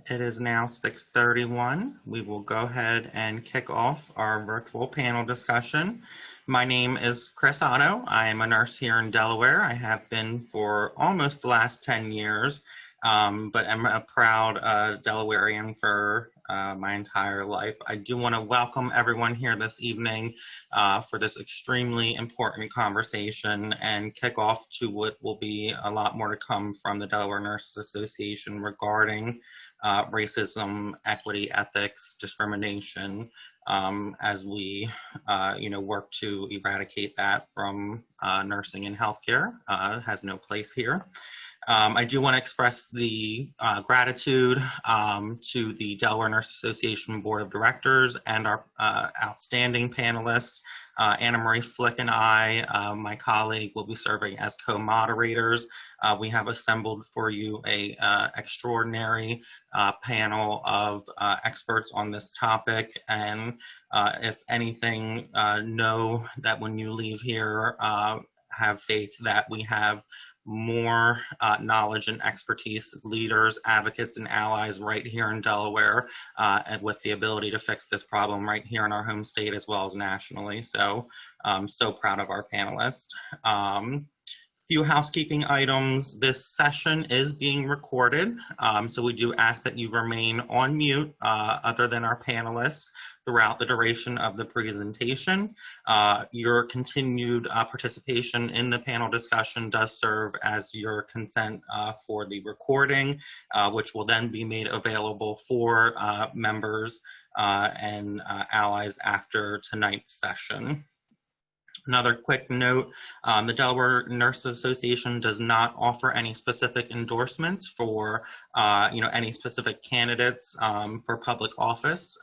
It is now 6:31. We will go ahead and kick off our virtual panel discussion. My name is Chris Otto. I am a nurse here in Delaware. I have been for almost the last 10 years, but I'm a proud Delawarean for my entire life. I do want to welcome everyone here this evening for this extremely important conversation and kick off to what will be a lot more to come from the Delaware Nurses Association regarding racism, equity, ethics, discrimination, as we, work to eradicate that from nursing and healthcare. It has no place here. I do want to express the gratitude to the Delaware Nurses Association Board of Directors and our outstanding panelists. Anna Marie Flick and I, my colleague, will be serving as co-moderators. We have assembled for you a extraordinary panel of experts on this topic, and if anything, know that when you leave here, have faith that we have more knowledge and expertise, leaders, advocates, and allies right here in Delaware, and with the ability to fix this problem right here in our home state as well as nationally. So I'm so proud of our panelists. Few housekeeping items. This session is being recorded, so we do ask that you remain on mute other than our panelists throughout the duration of the presentation. Your continued participation in the panel discussion does serve as your consent for the recording, which will then be made available for members and allies after tonight's session. Another quick note, the Delaware Nurses Association does not offer any specific endorsements for any specific candidates for public office.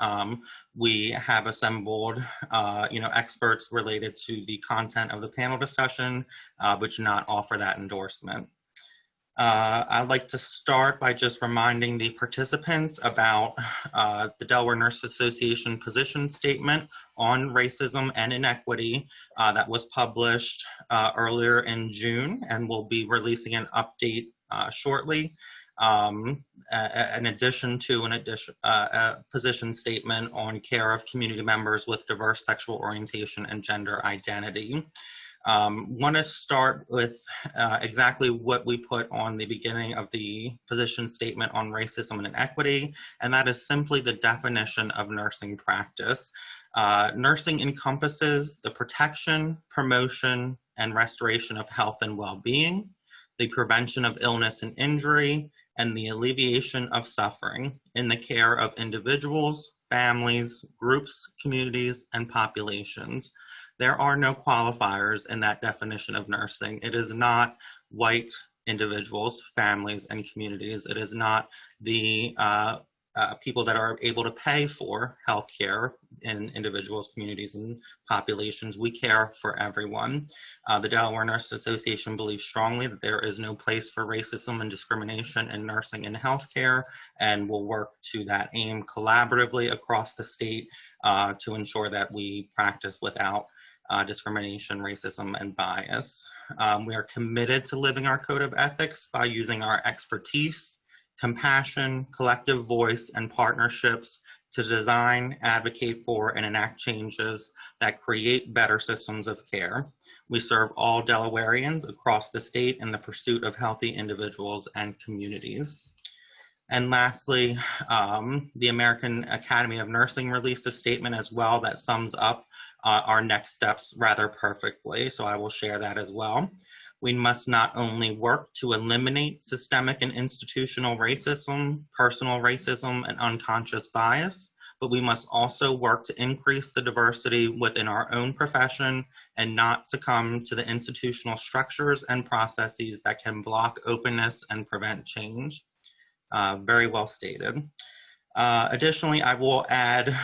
We have assembled experts related to the content of the panel discussion, but do not offer that endorsement. I'd like to start by just reminding the participants about the Delaware Nurses Association position statement on racism and inequity that was published earlier in June, and we'll be releasing an update shortly. In addition to a position statement on care of community members with diverse sexual orientation and gender identity. Want to start with exactly what we put on the beginning of the position statement on racism and inequity, and that is simply the definition of nursing practice. Nursing encompasses the protection, promotion, and restoration of health and well-being, the prevention of illness and injury, and the alleviation of suffering in the care of individuals, families, groups, communities, and populations. There are no qualifiers in that definition of nursing. It is not white individuals, families, and communities. It is not the people that are able to pay for healthcare in individuals, communities, and populations. We care for everyone. The Delaware Nurses Association believes strongly that there is no place for racism and discrimination in nursing and healthcare, and will work to that aim collaboratively across the state to ensure that we practice without discrimination, racism, and bias. We are committed to living our code of ethics by using our expertise, compassion, collective voice, and partnerships to design, advocate for, and enact changes that create better systems of care. We serve all Delawareans across the state in the pursuit of healthy individuals and communities. And lastly, the American Academy of Nursing released a statement as well that sums up our next steps rather perfectly, so I will share that as well. We must not only work to eliminate systemic and institutional racism, personal racism, and unconscious bias, but we must also work to increase the diversity within our own profession and not succumb to the institutional structures and processes that can block openness and prevent change. Very well stated. Additionally, I will add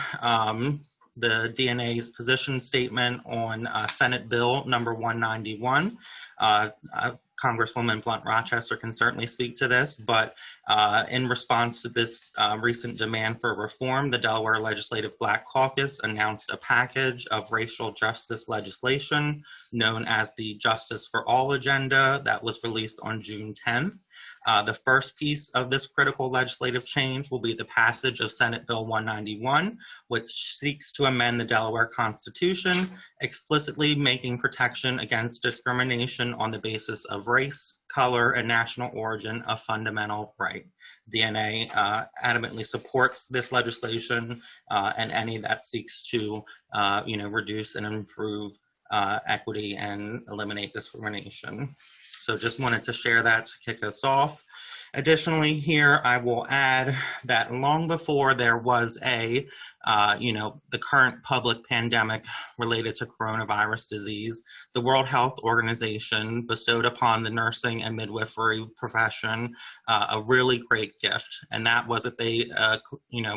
the DNA's position statement on Senate Bill number 191. Congresswoman Blunt Rochester can certainly speak to this, but in response to this recent demand for reform, the Delaware Legislative Black Caucus announced a package of racial justice legislation known as the Justice for All Agenda that was released on June 10th. The first piece of this critical legislative change will be the passage of Senate Bill 191, which seeks to amend the Delaware Constitution, explicitly making protection against discrimination on the basis of race, color, and national origin a fundamental right. DNA adamantly supports this legislation and any that seeks to, reduce and improve equity and eliminate discrimination. So just wanted to share that to kick us off. Additionally, here I will add that long before there was the current public pandemic related to coronavirus disease, the World Health Organization bestowed upon the nursing and midwifery profession a really great gift, and that was that they,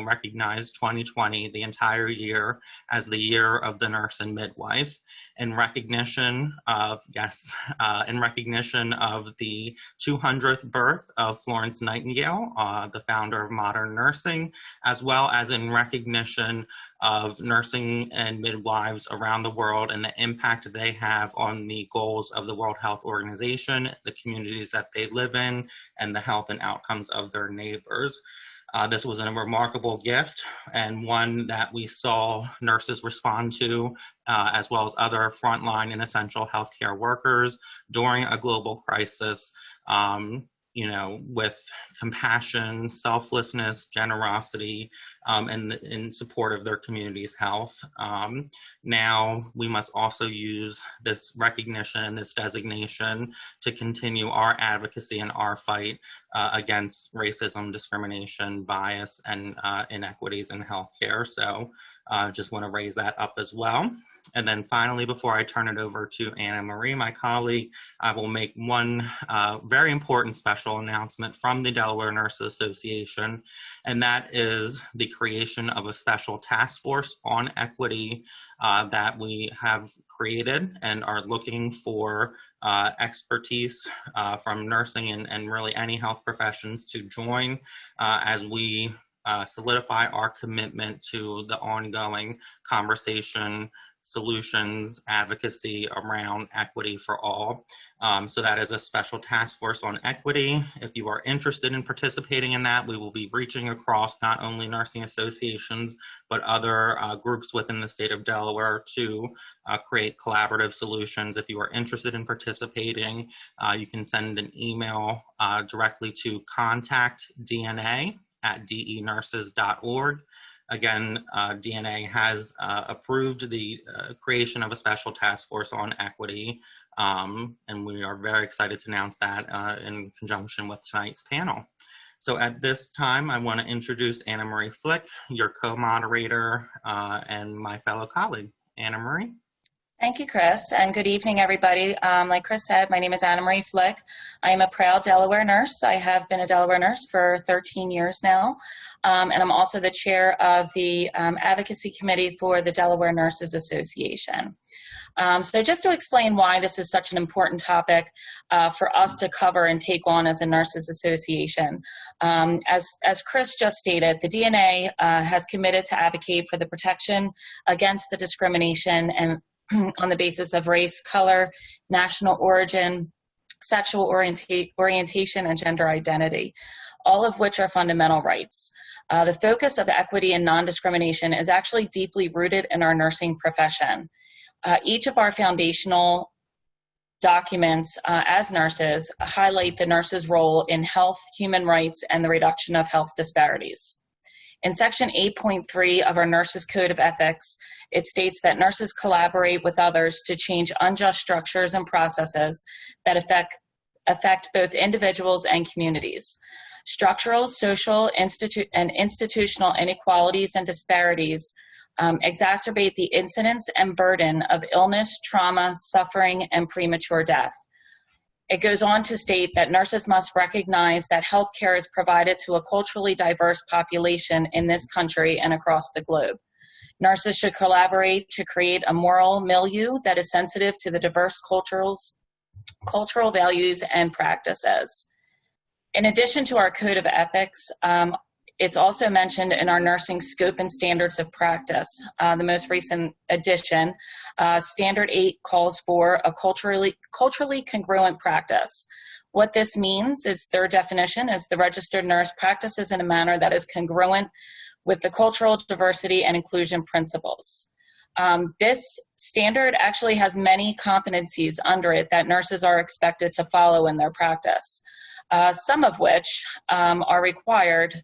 recognized 2020, the entire year, as the year of the nurse and midwife, in recognition of the 200th birth of Florence Nightingale, the founder of modern nursing, as well as in recognition of nursing and midwives around the world and the impact they have on the goals of the World Health Organization, the communities that they live in, and the health and outcomes of their neighbors. This was a remarkable gift and one that we saw nurses respond to, as well as other frontline and essential healthcare workers during a global crisis, with compassion, selflessness, generosity, and in support of their community's health. Now we must also use this recognition and this designation to continue our advocacy and our fight against racism, discrimination, bias, and inequities in healthcare. So just want to raise that up as well. And then finally, before I turn it over to Anna Marie, my colleague, I will make one very important special announcement from the Delaware Nurses Association, and that is the creation of a special task force on equity that we have created and are looking for expertise from nursing and really any health professions to join as we solidify our commitment to the ongoing conversation, solutions, advocacy around equity for all. So that is a special task force on equity. If you are interested in participating in that, we will be reaching across not only nursing associations, but other groups within the state of Delaware to create collaborative solutions. If you are interested in participating, you can send an email directly to contactdna@denurses.org. Again, DNA has approved the creation of a special task force on equity, and we are very excited to announce that in conjunction with tonight's panel. So at this time, I want to introduce Anna Marie Flick, your co-moderator and my fellow colleague. Anna Marie. Thank you, Chris, and good evening, everybody. Like Chris said, my name is Anna Marie Flick. I am a proud Delaware nurse. I have been a Delaware nurse for 13 years now, and I'm also the chair of the Advocacy Committee for the Delaware Nurses Association. So just to explain why this is such an important topic for us to cover and take on as a nurses association. As Chris just stated, the DNA has committed to advocate for the protection against the discrimination and on the basis of race, color, national origin, sexual orientation, and gender identity, all of which are fundamental rights. The focus of equity and non-discrimination is actually deeply rooted in our nursing profession. Each of our foundational documents as nurses highlight the nurse's role in health, human rights, and the reduction of health disparities. In Section 8.3 of our Nurses Code of Ethics, it states that nurses collaborate with others to change unjust structures and processes that affect both individuals and communities. Structural, social, and institutional inequalities and disparities exacerbate the incidence and burden of illness, trauma, suffering, and premature death. It goes on to state that nurses must recognize that health care is provided to a culturally diverse population in this country and across the globe. Nurses should collaborate to create a moral milieu that is sensitive to the diverse cultural values and practices. In addition to our Code of Ethics, it's also mentioned in our nursing scope and standards of practice. The most recent edition, Standard 8, calls for a culturally congruent practice, What this means is their definition is the registered nurse practices in a manner that is congruent with the cultural diversity and inclusion principles. This standard actually has many competencies under it that nurses are expected to follow in their practice. Some of which are required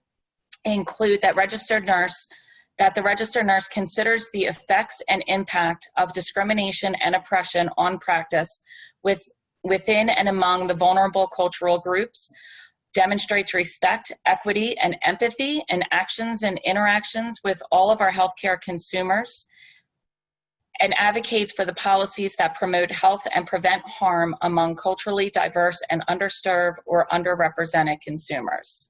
include that the registered nurse considers the effects and impact of discrimination and oppression on practice within and among the vulnerable cultural groups, demonstrates respect, equity, and empathy in actions and interactions with all of our healthcare consumers, and advocates for the policies that promote health and prevent harm among culturally diverse and underserved or underrepresented consumers.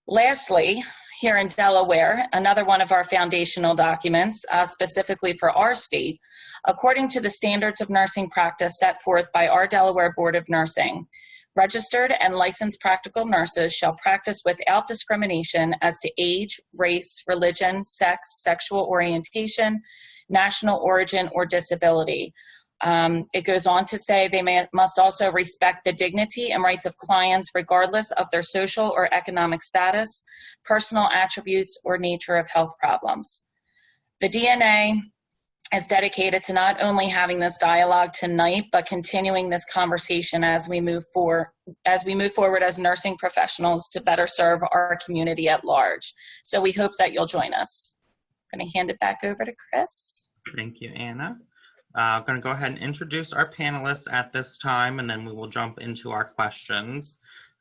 Lastly, here in Delaware, another one of our foundational documents, specifically for our state, according to the standards of nursing practice set forth by our Delaware Board of Nursing, registered and licensed practical nurses shall practice without discrimination as to age, race, religion, sex, sexual orientation, national origin, or disability. It goes on to say they must also respect the dignity and rights of clients regardless of their social or economic status, personal attributes, or nature of health problems. The DNA is dedicated to not only having this dialogue tonight, but continuing this conversation as we move forward as nursing professionals to better serve our community at large. So we hope that you'll join us. I'm going to hand it back over to Chris. Thank you, Anna. I'm going to go ahead and introduce our panelists at this time, and then we will jump into our questions.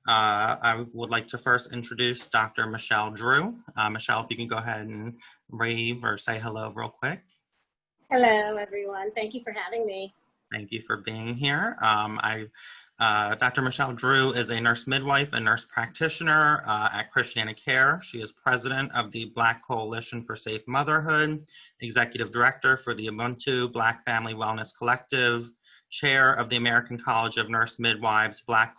I would like to first introduce Dr. Michelle Drew. Michelle, if you can go ahead and wave or say hello real quick. Hello, everyone. Thank you for having me. Thank you for being here. Dr. Michelle Drew is a nurse midwife and nurse practitioner at Christiana Care. She is president of the Black Coalition for Safe Motherhood, executive director for the Ubuntu Black Family Wellness Collective, chair of the American College of Nurse Midwives Black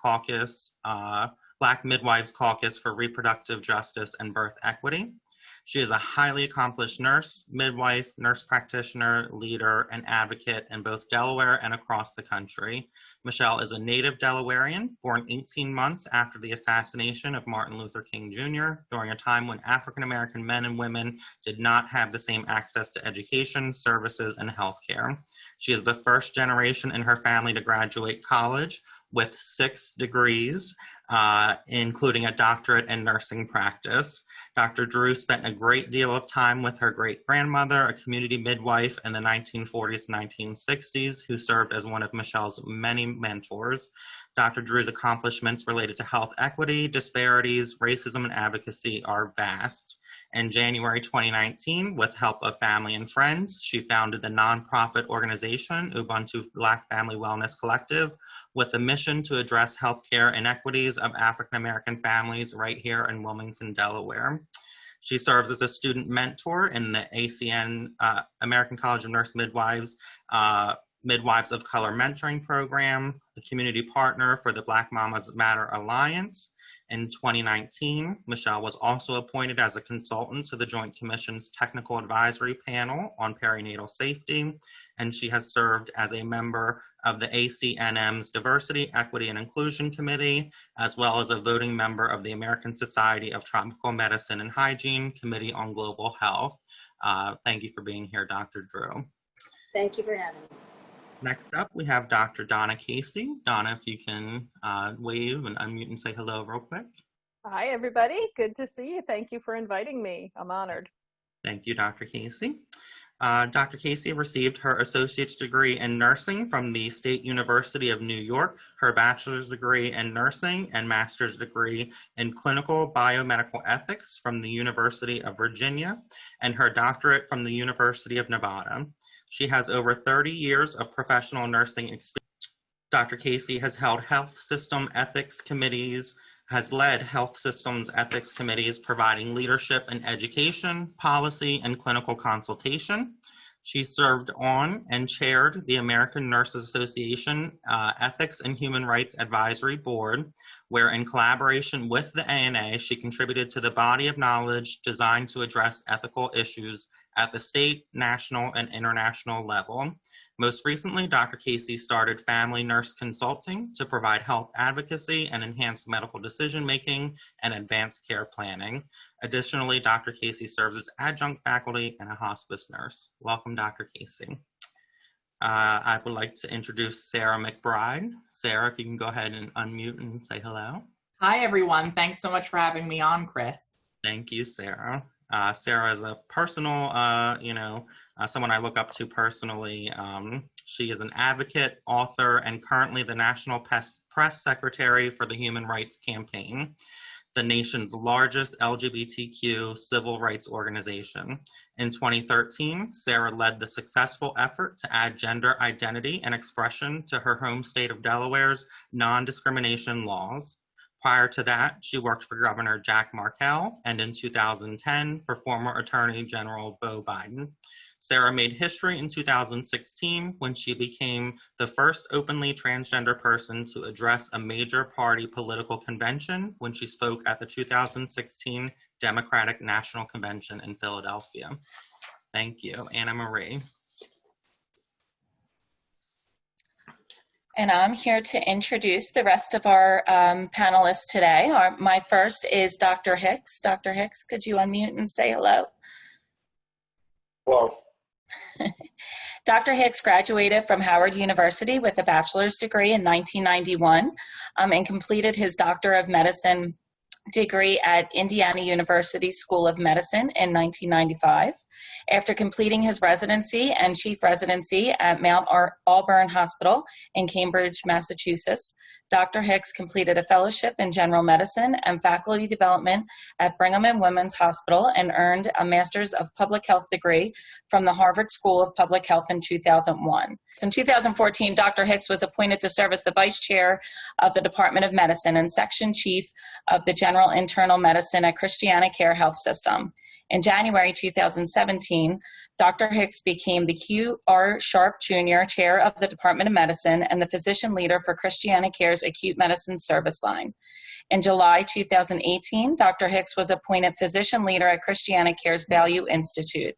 Midwives Caucus for Reproductive Justice and Birth Equity. She is a highly accomplished nurse, midwife, nurse practitioner, leader, and advocate in both Delaware and across the country. Michelle is a native Delawarean, born 18 months after the assassination of Martin Luther King Jr., during a time when African-American men and women did not have the same access to education, services, and healthcare. She is the first generation in her family to graduate college with 6 degrees, including a doctorate in nursing practice. Dr. Drew spent a great deal of time with her great-grandmother, a community midwife in the 1940s and 1960s, who served as one of Michelle's many mentors. Dr. Drew's accomplishments related to health equity, disparities, racism, and advocacy are vast. In January 2019, with help of family and friends, she founded the nonprofit organization Ubuntu Black Family Wellness Collective, with a mission to address healthcare inequities of African American families right here in Wilmington, Delaware. She serves as a student mentor in the ACN, American College of Nurse Midwives, Midwives of Color Mentoring Program, the community partner for the Black Mamas Matter Alliance. In 2019, Michelle was also appointed as a consultant to the Joint Commission's Technical Advisory Panel on Perinatal Safety, and she has served as a member of the ACNM's Diversity, Equity, and Inclusion Committee, as well as a voting member of the American Society of Tropical Medicine and Hygiene Committee on Global Health. Thank you for being here, Dr. Drew. Thank you for having me. Next up, we have Dr. Donna Casey. Donna, if you can wave and unmute and say hello real quick. Hi, everybody. Good to see you. Thank you for inviting me. I'm honored. Thank you, Dr. Casey. Dr. Casey received her associate's degree in nursing from the State University of New York, her bachelor's degree in nursing and master's degree in clinical biomedical ethics from the University of Virginia, and her doctorate from the University of Nevada. She has over 30 years of professional nursing experience. Dr. Casey has held health system ethics committees, has led health systems ethics committees providing leadership in education, policy, and clinical consultation. She served on and chaired the American Nurses Association Ethics and Human Rights Advisory Board, where in collaboration with the ANA, she contributed to the body of knowledge designed to address ethical issues at the state, national, and international level. Most recently, Dr. Casey started Family Nurse Consulting to provide health advocacy and enhance medical decision-making and advanced care planning. Additionally, Dr. Casey serves as adjunct faculty and a hospice nurse. Welcome, Dr. Casey. I would like to introduce Sarah McBride. Sarah, if you can go ahead and unmute and say hello. Hi, everyone. Thanks so much for having me on, Chris. Thank you, Sarah. Sarah is a personal, someone I look up to personally. She is an advocate, author, and currently the National Press Secretary for the Human Rights Campaign, the nation's largest LGBTQ civil rights organization. In 2013, Sarah led the successful effort to add gender identity and expression to her home state of Delaware's non-discrimination laws. Prior to that, she worked for Governor Jack Markell, and in 2010 for former Attorney General Beau Biden. Sarah made history in 2016 when she became the first openly transgender person to address a major party political convention when she spoke at the 2016 Democratic National Convention in Philadelphia. Thank you. Anna Marie. And I'm here to introduce the rest of our panelists today. My first is Dr. Hicks. Dr. Hicks, could you unmute and say hello? Hello. Dr. Hicks graduated from Howard University with a bachelor's degree in 1991 and completed his Doctor of Medicine degree at Indiana University School of Medicine in 1995. After completing his residency and chief residency at Mount Auburn Hospital in Cambridge, Massachusetts, Dr. Hicks completed a fellowship in general medicine and faculty development at Brigham and Women's Hospital and earned a Master's of Public Health degree from the Harvard School of Public Health in 2001. In 2014, Dr. Hicks was appointed to serve as the Vice Chair of the Department of Medicine and Section Chief of the General Internal Medicine at Christiana Care Health System. In January 2017, Dr. Hicks became the Q.R. Sharp Jr. Chair of the Department of Medicine and the physician leader for Christiana Care's Acute Medicine Service Line. In July 2018, Dr. Hicks was appointed physician leader at Christiana Care's Value Institute.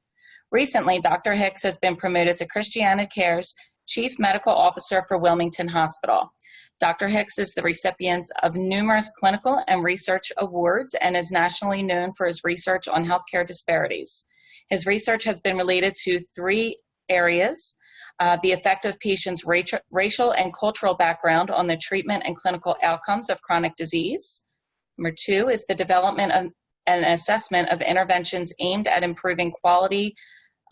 Recently, Dr. Hicks has been promoted to Christiana Care's Chief Medical Officer for Wilmington Hospital. Dr. Hicks is the recipient of numerous clinical and research awards and is nationally known for his research on healthcare disparities. His research has been related to three areas: the effect of patients' racial and cultural background on the treatment and clinical outcomes of chronic disease. Number two is the development of and assessment of interventions aimed at improving quality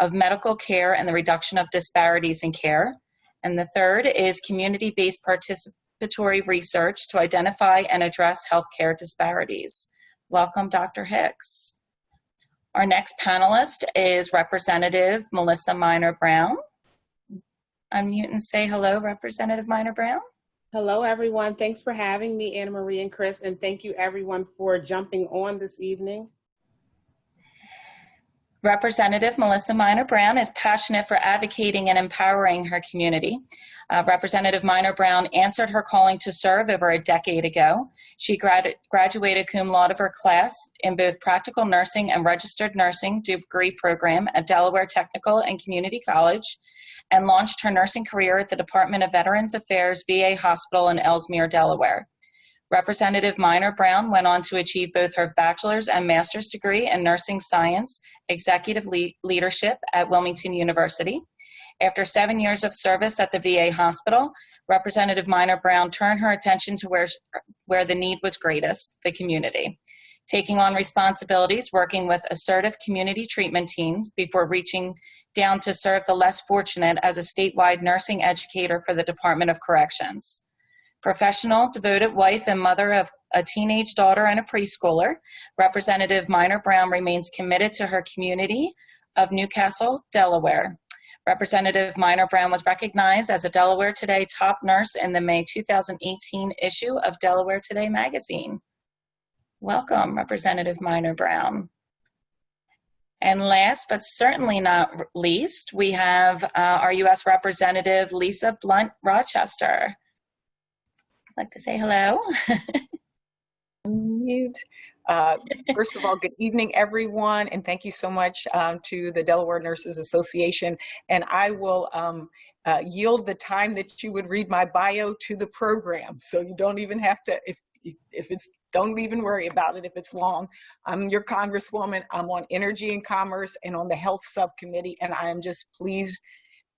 of medical care and the reduction of disparities in care. And the third is community-based participatory research to identify and address healthcare disparities. Welcome, Dr. Hicks. Our next panelist is Representative Melissa Minor-Brown. Unmute and say hello, Representative Minor-Brown. Hello, everyone. Thanks for having me, Anna Marie and Chris, and thank you, everyone, for jumping on this evening. Representative Melissa Minor-Brown is passionate for advocating and empowering her community. Representative Minor-Brown answered her calling to serve over a decade ago. She graduated cum laude of her class in both practical nursing and registered nursing degree program at Delaware Technical and Community College and launched her nursing career at the Department of Veterans Affairs VA Hospital in Ellesmere, Delaware. Representative Minor-Brown went on to achieve both her bachelor's and master's degree in nursing science, executive leadership at Wilmington University. After 7 years of service at the VA hospital, Representative Minor-Brown turned her attention to where the need was greatest, the community, taking on responsibilities working with assertive community treatment teams before reaching down to serve the less fortunate as a statewide nursing educator for the Department of Corrections. Professional, devoted wife and mother of a teenage daughter and a preschooler, Representative Minor-Brown remains committed to her community of Newcastle, Delaware. Representative Minor-Brown was recognized as a Delaware Today top nurse in the May 2018 issue of Delaware Today magazine. Welcome, Representative Minor-Brown. And last but certainly not least, we have our U.S. Representative Lisa Blunt Rochester. I'd like to say hello. Mute. First of all, good evening, everyone, and thank you so much to the Delaware Nurses Association. And I will yield the time that you would read my bio to the program, so you don't even have to, if it's, don't even worry about it if it's long. I'm your Congresswoman. I'm on Energy and Commerce and on the Health Subcommittee, and I am just pleased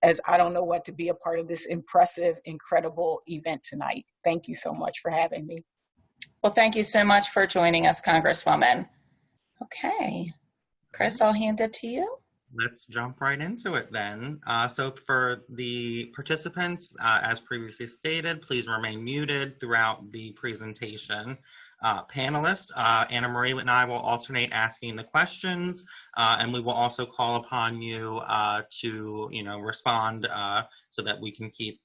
as I don't know what to be a part of this impressive, incredible event tonight. Thank you so much for having me. Well, thank you so much for joining us, Congresswoman. Okay, Chris, I'll hand it to you. Let's jump right into it then. So for the participants, as previously stated, please remain muted throughout the presentation. Panelists, Anna Marie and I will alternate asking the questions, and we will also call upon you to, respond so that we can keep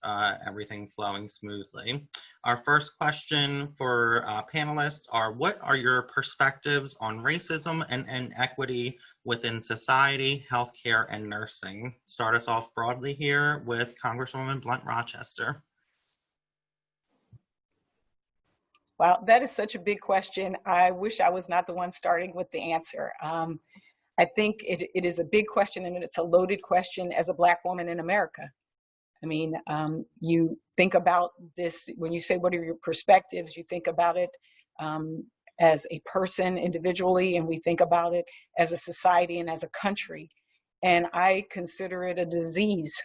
everything flowing smoothly. Our first question for panelists are, what are your perspectives on racism and inequity within society, healthcare, and nursing? Start us off broadly here with Congresswoman Blunt Rochester. Wow, that is such a big question. I wish I was not the one starting with the answer. I think it is a big question, and it's a loaded question as a Black woman in America. I mean, you think about this, when you say what are your perspectives, you think about it as a person individually, and we think about it as a society and as a country. And I consider it a disease.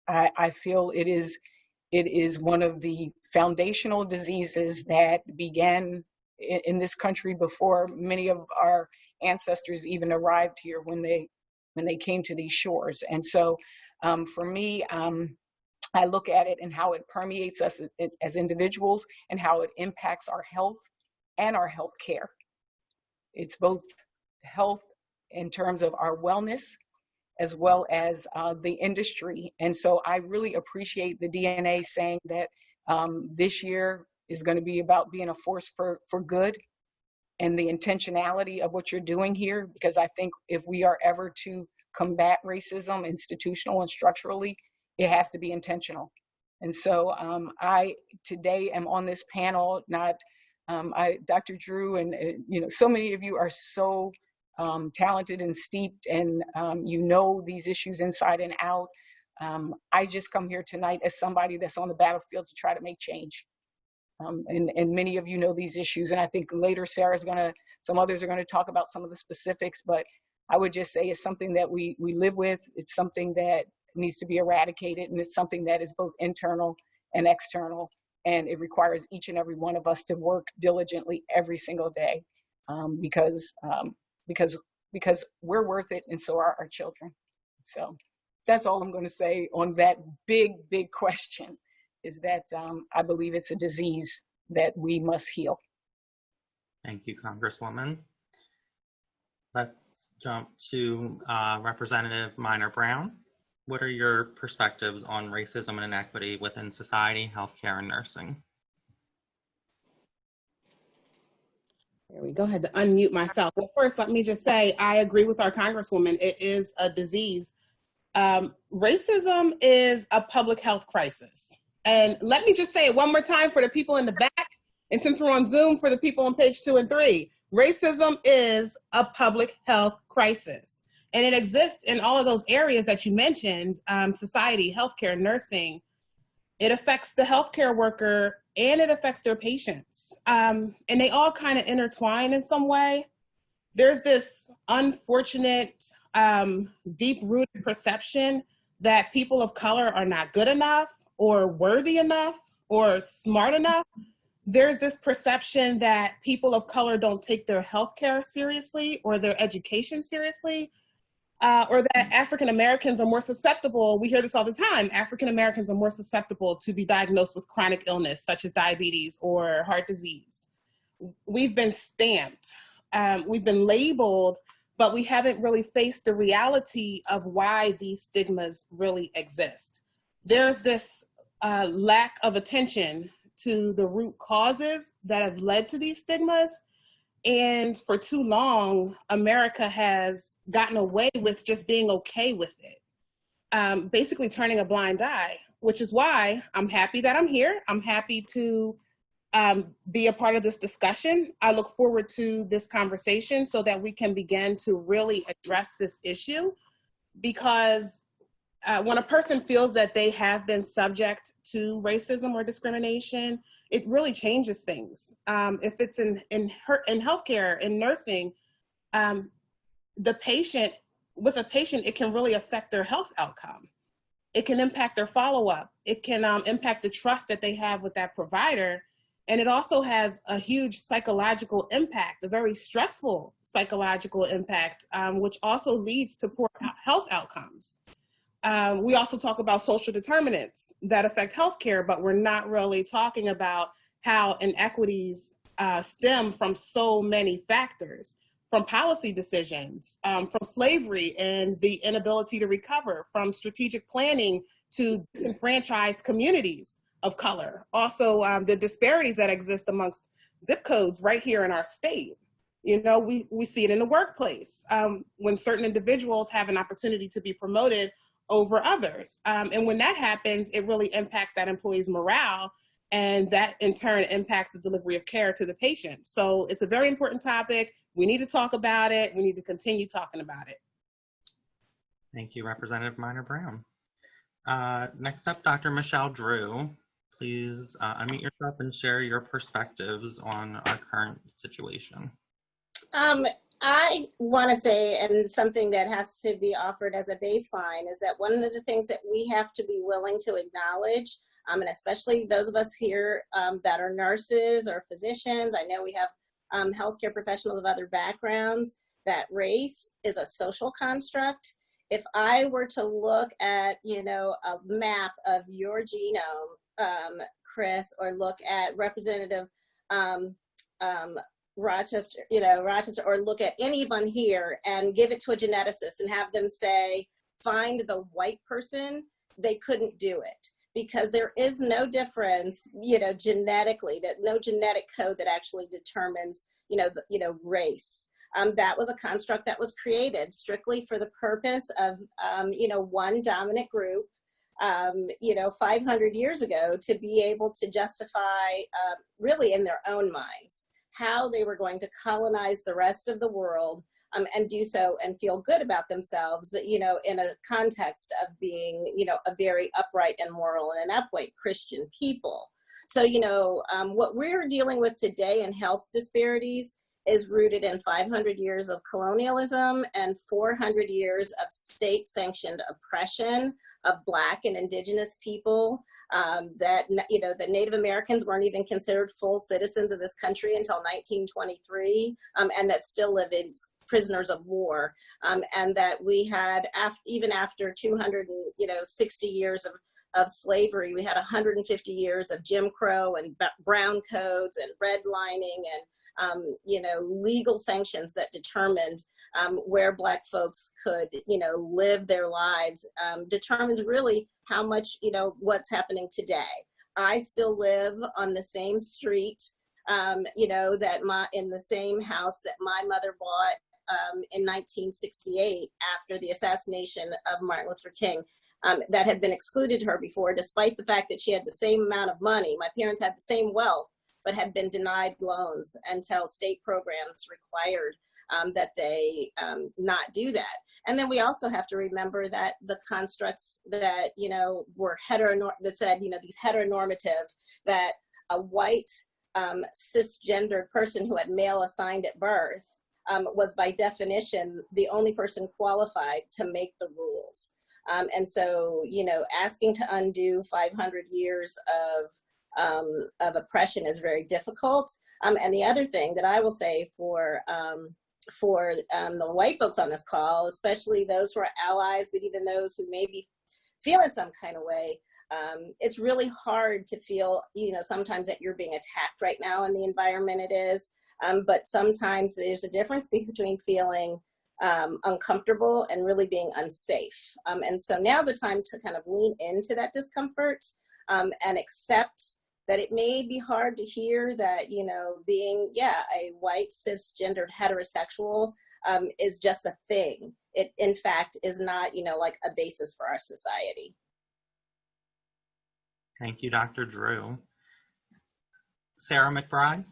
I feel it is one of the foundational diseases that began in this country before many of our ancestors even arrived here when they came to these shores. And so for me, I look at it and how it permeates us as individuals and how it impacts our health and our health care. It's both health in terms of our wellness as well as the industry. And so I really appreciate the DNA saying that this year is going to be about being a force for good and the intentionality of what you're doing here, because I think if we are ever to combat racism institutional and structurally, it has to be intentional. And so I today am on this panel, not Dr. Drew and so many of you are so talented and steeped, and these issues inside and out. I just come here tonight as somebody that's on the battlefield to try to make change. And many of you know these issues, and I think later some others are gonna talk about some of the specifics, but I would just say it's something that we live with. It's something that needs to be eradicated, and it's something that is both internal and external, and it requires each and every one of us to work diligently every single day because we're worth it, and so are our children. So that's all I'm going to say on that big question, is that I believe it's a disease that we must heal. Thank you, Congresswoman. Let's jump to Representative Minor Brown. What are your perspectives on racism and inequity within society, healthcare, and nursing? There we go. I had to unmute myself. Well, first, let me just say, I agree with our Congresswoman. It is a disease. Racism is a public health crisis. And let me just say it one more time for the people in the back, and since we're on Zoom, for the people on page 2 and 3, racism is a public health crisis. And it exists in all of those areas that you mentioned, society, healthcare, nursing. It affects the healthcare worker and it affects their patients. And they all kind of intertwine in some way. There's this unfortunate, deep-rooted perception that people of color are not good enough or worthy enough or smart enough. There's this perception that people of color don't take their healthcare seriously or their education seriously. Or that African Americans are more susceptible, we hear this all the time, African Americans are more susceptible to be diagnosed with chronic illness such as diabetes or heart disease. We've been stamped, we've been labeled, but we haven't really faced the reality of why these stigmas really exist. There's this lack of attention to the root causes that have led to these stigmas. And for too long, America has gotten away with just being okay with it, basically turning a blind eye, which is why I'm happy that I'm here. I'm happy to be a part of this discussion. I look forward to this conversation so that we can begin to really address this issue, because when a person feels that they have been subject to racism or discrimination, it really changes things. If it's in healthcare, in nursing, with a patient, it can really affect their health outcome. It can impact their follow-up. It can impact the trust that they have with that provider. And it also has a huge psychological impact, a very stressful psychological impact, which also leads to poor health outcomes. We also talk about social determinants that affect healthcare, but we're not really talking about how inequities stem from so many factors, from policy decisions, from slavery and the inability to recover, from strategic planning to disenfranchised communities of color. Also, the disparities that exist amongst zip codes right here in our state. You know, we see it in the workplace when certain individuals have an opportunity to be promoted over others. And when that happens, it really impacts that employee's morale, and that in turn impacts the delivery of care to the patient. So it's a very important topic. We need to talk about it. We need to continue talking about it. Thank you, Representative Minor-Brown. Next up, Dr. Michelle Drew. Please unmute yourself and share your perspectives on our current situation. I want to say, and something that has to be offered as a baseline, is that one of the things that we have to be willing to acknowledge, and especially those of us here that are nurses or physicians, I know we have healthcare professionals of other backgrounds, that race is a social construct. If I were to look at, you know, a map of your genome, Chris, or look at Representative Rochester, or look at anyone here and give it to a geneticist and have them say, find the white person, they couldn't do it, because there is no difference, genetically, that no genetic code that actually determines, race. That was a construct that was created strictly for the purpose of, one dominant group, 500 years ago, to be able to justify, really in their own minds, how they were going to colonize the rest of the world, and do so and feel good about themselves, in a context of being, a very upright and moral and an upright Christian people. So, what we're dealing with today in health disparities is rooted in 500 years of colonialism and 400 years of state-sanctioned oppression of Black and Indigenous people, that Native Americans weren't even considered full citizens of this country until 1923, and that still live as prisoners of war, and that we had, even after 260 years of slavery, we had 150 years of Jim Crow and brown codes and redlining and, legal sanctions that determined where Black folks could, live their lives, determines really how much, what's happening today. I still live on the same street, in the same house that my mother bought in 1968 after the assassination of Martin Luther King. That had been excluded to her before, despite the fact that she had the same amount of money. My parents had the same wealth, but had been denied loans until state programs required that they not do that. And then we also have to remember that the constructs that, were that said, these heteronormative, that a white cisgendered person who had male assigned at birth was by definition the only person qualified to make the rules. And so, asking to undo 500 years of oppression is very difficult. And the other thing that I will say for the white folks on this call, especially those who are allies, but even those who may be feeling some kind of way, it's really hard to feel, sometimes that you're being attacked right now in the environment it is. But sometimes there's a difference between feeling uncomfortable and really being unsafe. And so now's the time to kind of lean into that discomfort and accept that it may be hard to hear that, being, a white cisgendered heterosexual is just a thing. It, in fact, is not, like a basis for our society. Thank you, Dr. Drew. Sarah McBride.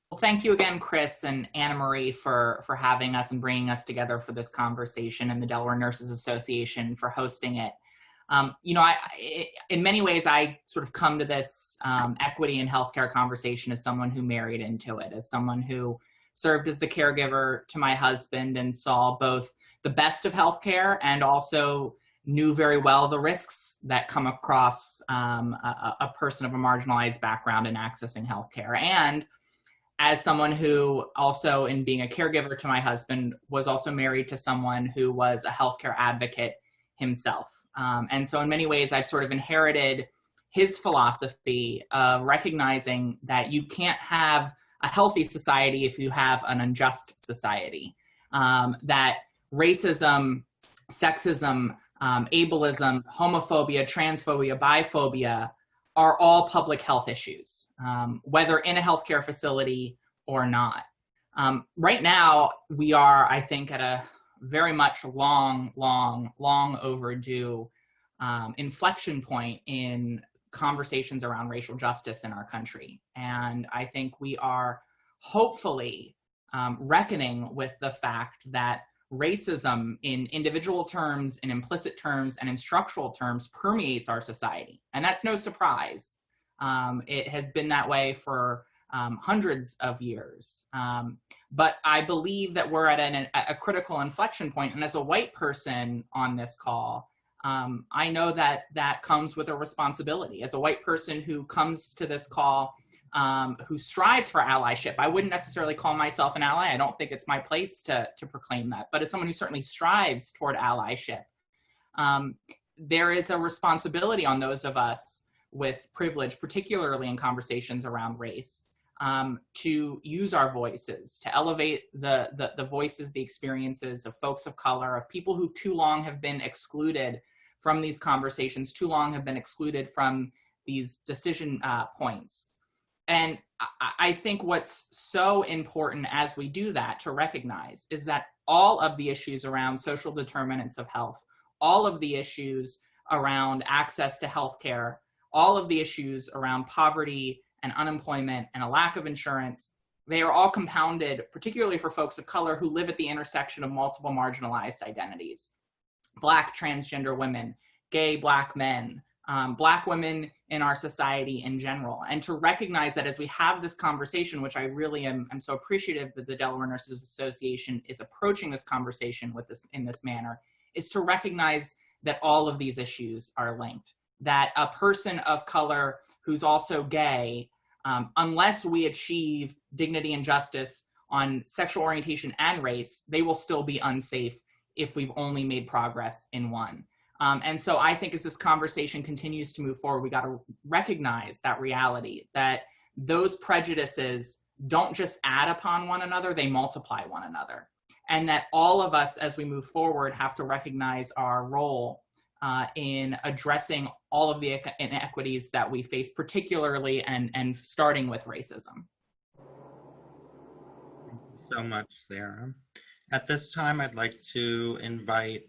Well, thank you again, Chris and Anna Marie, for having us and bringing us together for this conversation, and the Delaware Nurses Association for hosting it. You know, in many ways, I sort of come to this equity in healthcare conversation as someone who married into it, as someone who served as the caregiver to my husband and saw both the best of healthcare and also knew very well the risks that come across a person of a marginalized background in accessing healthcare. And as someone who also, in being a caregiver to my husband, was also married to someone who was a healthcare advocate himself. And so in many ways, I've sort of inherited his philosophy of recognizing that you can't have a healthy society if you have an unjust society. That racism, sexism, ableism, homophobia, transphobia, biphobia are all public health issues, whether in a healthcare facility or not. Right now, we are, I think, at a very much long overdue inflection point in conversations around racial justice in our country. And I think we are hopefully reckoning with the fact that racism in individual terms, in implicit terms, and in structural terms permeates our society. And that's no surprise. It has been that way for hundreds of years. But I believe that we're at a critical inflection point. And as a white person on this call, I know that that comes with a responsibility. As a white person who comes to this call, who strives for allyship, I wouldn't necessarily call myself an ally. I don't think it's my place to proclaim that. But as someone who certainly strives toward allyship, there is a responsibility on those of us with privilege, particularly in conversations around race, to use our voices, to elevate the voices, the experiences of folks of color, of people who too long have been excluded from these conversations, too long have been excluded from these decision points. And I think what's so important as we do that to recognize is that all of the issues around social determinants of health, all of the issues around access to healthcare, all of the issues around poverty and unemployment and a lack of insurance, they are all compounded, particularly for folks of color who live at the intersection of multiple marginalized identities. Black transgender women, gay Black men, Black women in our society in general. And to recognize that as we have this conversation, which I really am so appreciative that the Delaware Nurses Association is approaching this conversation in this manner, is to recognize that all of these issues are linked. That a person of color who's also gay, unless we achieve dignity and justice on sexual orientation and race, they will still be unsafe if we've only made progress in one. And so I think as this conversation continues to move forward, we got to recognize that reality, that those prejudices don't just add upon one another, they multiply one another. And that all of us, as we move forward, have to recognize our role in addressing all of the inequities that we face, particularly and starting with racism. Thank you so much, Sarah. At this time, I'd like to invite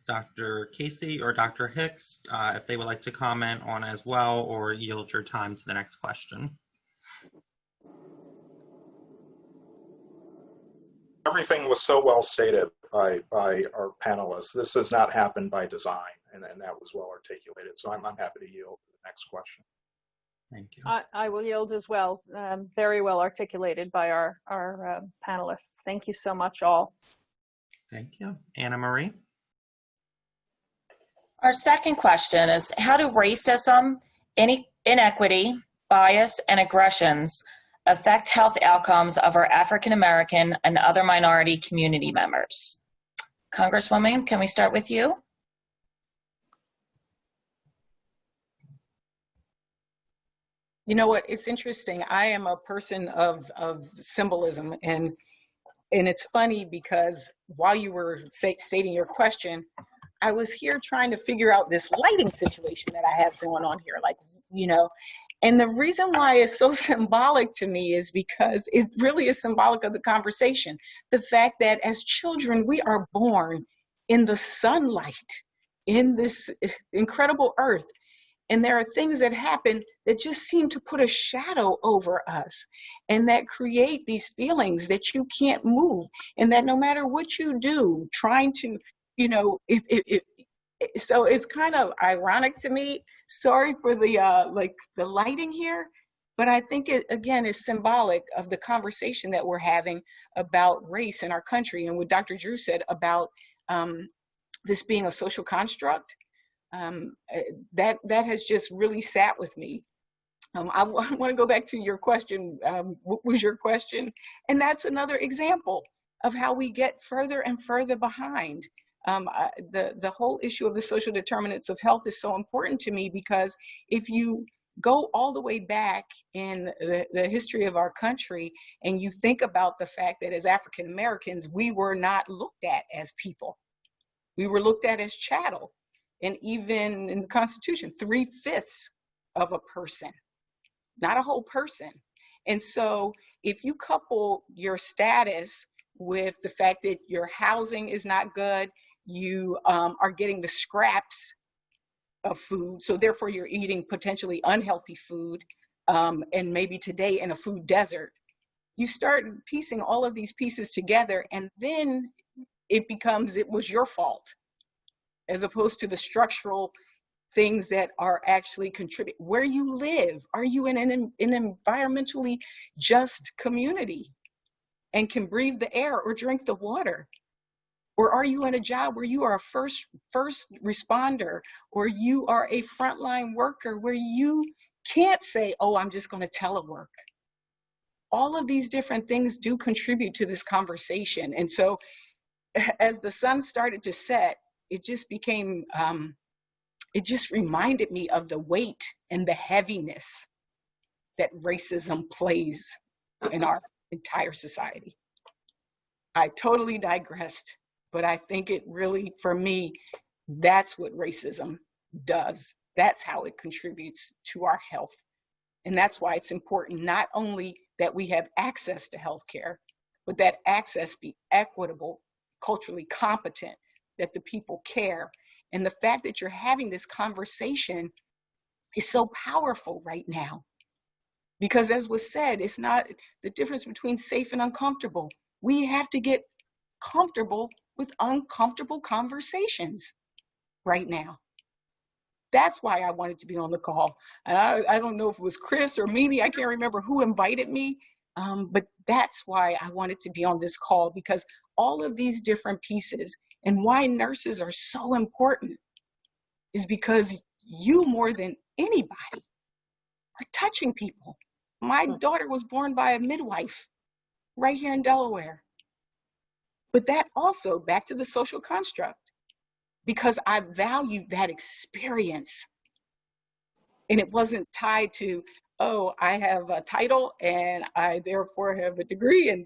Dr. Casey or Dr. Hicks if they would like to comment on as well, or yield your time to the next question. Everything was so well stated by our panelists. This has not happened by design, and that was well articulated. So I'm happy to yield to the next question. Thank you. I will yield as well. Very well articulated by our panelists. Thank you so much, all. Thank you. Anna Marie? Our second question is, how do racism, inequity, bias, and aggressions affect health outcomes of our African American and other minority community members? Congresswoman, can we start with you? You know what, it's interesting. I am a person of symbolism, and it's funny because while you were stating your question, I was here trying to figure out this lighting situation that I have going on here, like, you know, and the reason why it's so symbolic to me is because it really is symbolic of the conversation. The fact that as children, we are born in the sunlight, in this incredible earth. And there are things that happen that just seem to put a shadow over us and that create these feelings that you can't move. And that no matter what you do, trying to, you know, so it's kind of ironic to me. Sorry for the the lighting here, but I think it again is symbolic of the conversation that we're having about race in our country, and what Dr. Drew said about this being a social construct. That has just really sat with me. I want to go back to your question. What was your question? And that's another example of how we get further and further behind. The whole issue of the social determinants of health is so important to me, because if you go all the way back in the history of our country and you think about the fact that as African Americans, we were not looked at as people. We were looked at as chattel. And even in the Constitution, 3/5 of a person, not a whole person. And so if you couple your status with the fact that your housing is not good, you are getting the scraps of food, so therefore you're eating potentially unhealthy food, and maybe today in a food desert, you start piecing all of these pieces together, and then it becomes, it was your fault, as opposed to the structural things that are actually contribute. Where you live, are you in an environmentally just community and can breathe the air or drink the water? Or are you in a job where you are a first responder, or you are a frontline worker where you can't say, oh, I'm just going to telework? All of these different things do contribute to this conversation. And so as the sun started to set, it just became, it just reminded me of the weight and the heaviness that racism plays in our entire society. I totally digressed, but I think it really, for me, that's what racism does. That's how it contributes to our health. And that's why it's important not only that we have access to healthcare, but that access be equitable, culturally competent, that the people care. And the fact that you're having this conversation is so powerful right now. Because as was said, it's not the difference between safe and uncomfortable. We have to get comfortable with uncomfortable conversations right now. That's why I wanted to be on the call. And I don't know if it was Chris or Mimi, I can't remember who invited me, but that's why I wanted to be on this call, because all of these different pieces, and why nurses are so important, is because you more than anybody are touching people. My daughter was born by a midwife right here in Delaware. But that also, back to the social construct, because I value that experience. And it wasn't tied to, oh, I have a title and I therefore have a degree and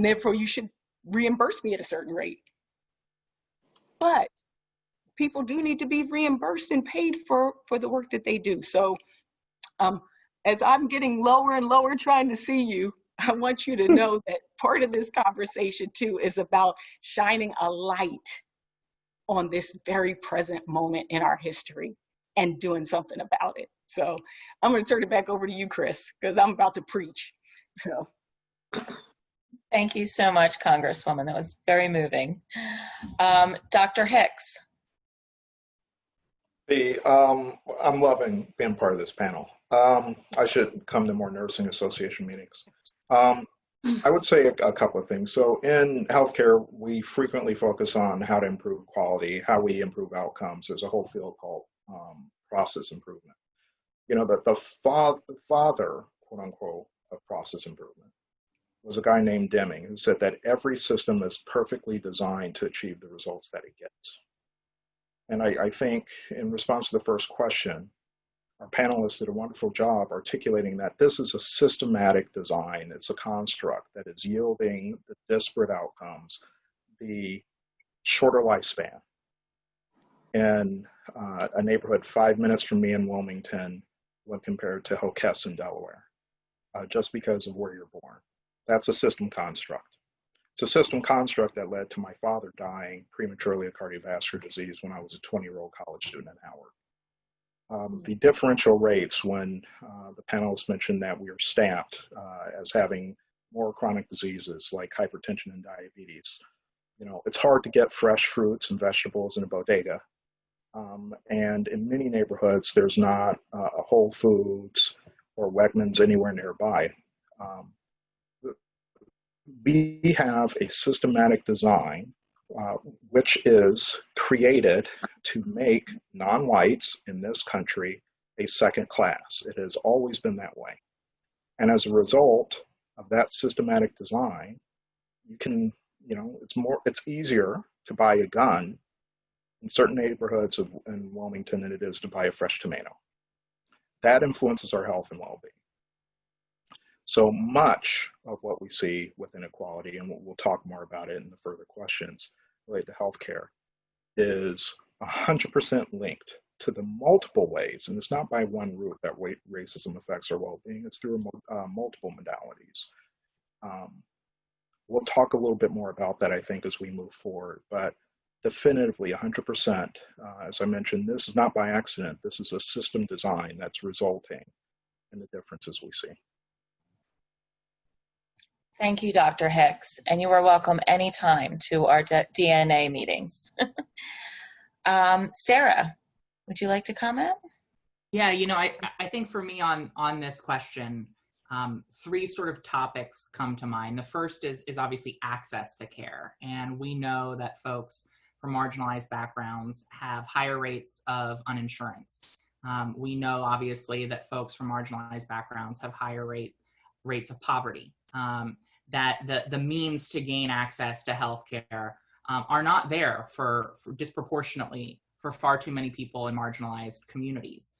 therefore you should reimburse me at a certain rate. But people do need to be reimbursed and paid for the work that they do. So as I'm getting lower and lower trying to see you, I want you to know that part of this conversation too is about shining a light on this very present moment in our history and doing something about it. So I'm going to turn it back over to you, Chris, because I'm about to preach. So. Thank you so much, Congresswoman. That was very moving. Dr. Hicks. I'm loving being part of this panel. I should come to more Nursing Association meetings. I would say a couple of things. So in healthcare, we frequently focus on how to improve quality, how we improve outcomes. There's a whole field called process improvement. You know, that the father, quote unquote, of process improvement was a guy named Deming, who said that every system is perfectly designed to achieve the results that it gets. And I think in response to the first question, our panelists did a wonderful job articulating that this is a systematic design. It's a construct that is yielding the disparate outcomes, the shorter lifespan. In a neighborhood 5 minutes from me in Wilmington when compared to Hicks in Delaware, just because of where you're born. That's a system construct. It's a system construct that led to my father dying prematurely of cardiovascular disease when I was a 20-year-old college student at Howard. The differential rates when the panelists mentioned that we are stamped as having more chronic diseases like hypertension and diabetes. You know, it's hard to get fresh fruits and vegetables in a bodega. And in many neighborhoods, there's not a Whole Foods or Wegmans anywhere nearby. We have a systematic design which is created to make non-whites in this country a second class. It has always been that way. And as a result of that systematic design, you can, you know, it's easier to buy a gun in certain neighborhoods in Wilmington than it is to buy a fresh tomato. That influences our health and well-being. So much of what we see with inequality, and we'll talk more about it in the further questions related to healthcare, is 100% linked to the multiple ways, and it's not by one route that racism affects our well-being, it's through multiple modalities. We'll talk a little bit more about that, I think, as we move forward, but definitively 100%, as I mentioned, this is not by accident. This is a system design that's resulting in the differences we see. Thank you, Dr. Hicks, and you are welcome anytime to our DNA meetings. Sarah, would you like to comment? Yeah, you know, I think for me on this question, three sort of topics come to mind. The first is obviously access to care. And we know that folks from marginalized backgrounds have higher rates of uninsurance. We know obviously that folks from marginalized backgrounds have higher rates of poverty. That the means to gain access to healthcare are not there for disproportionately for far too many people in marginalized communities.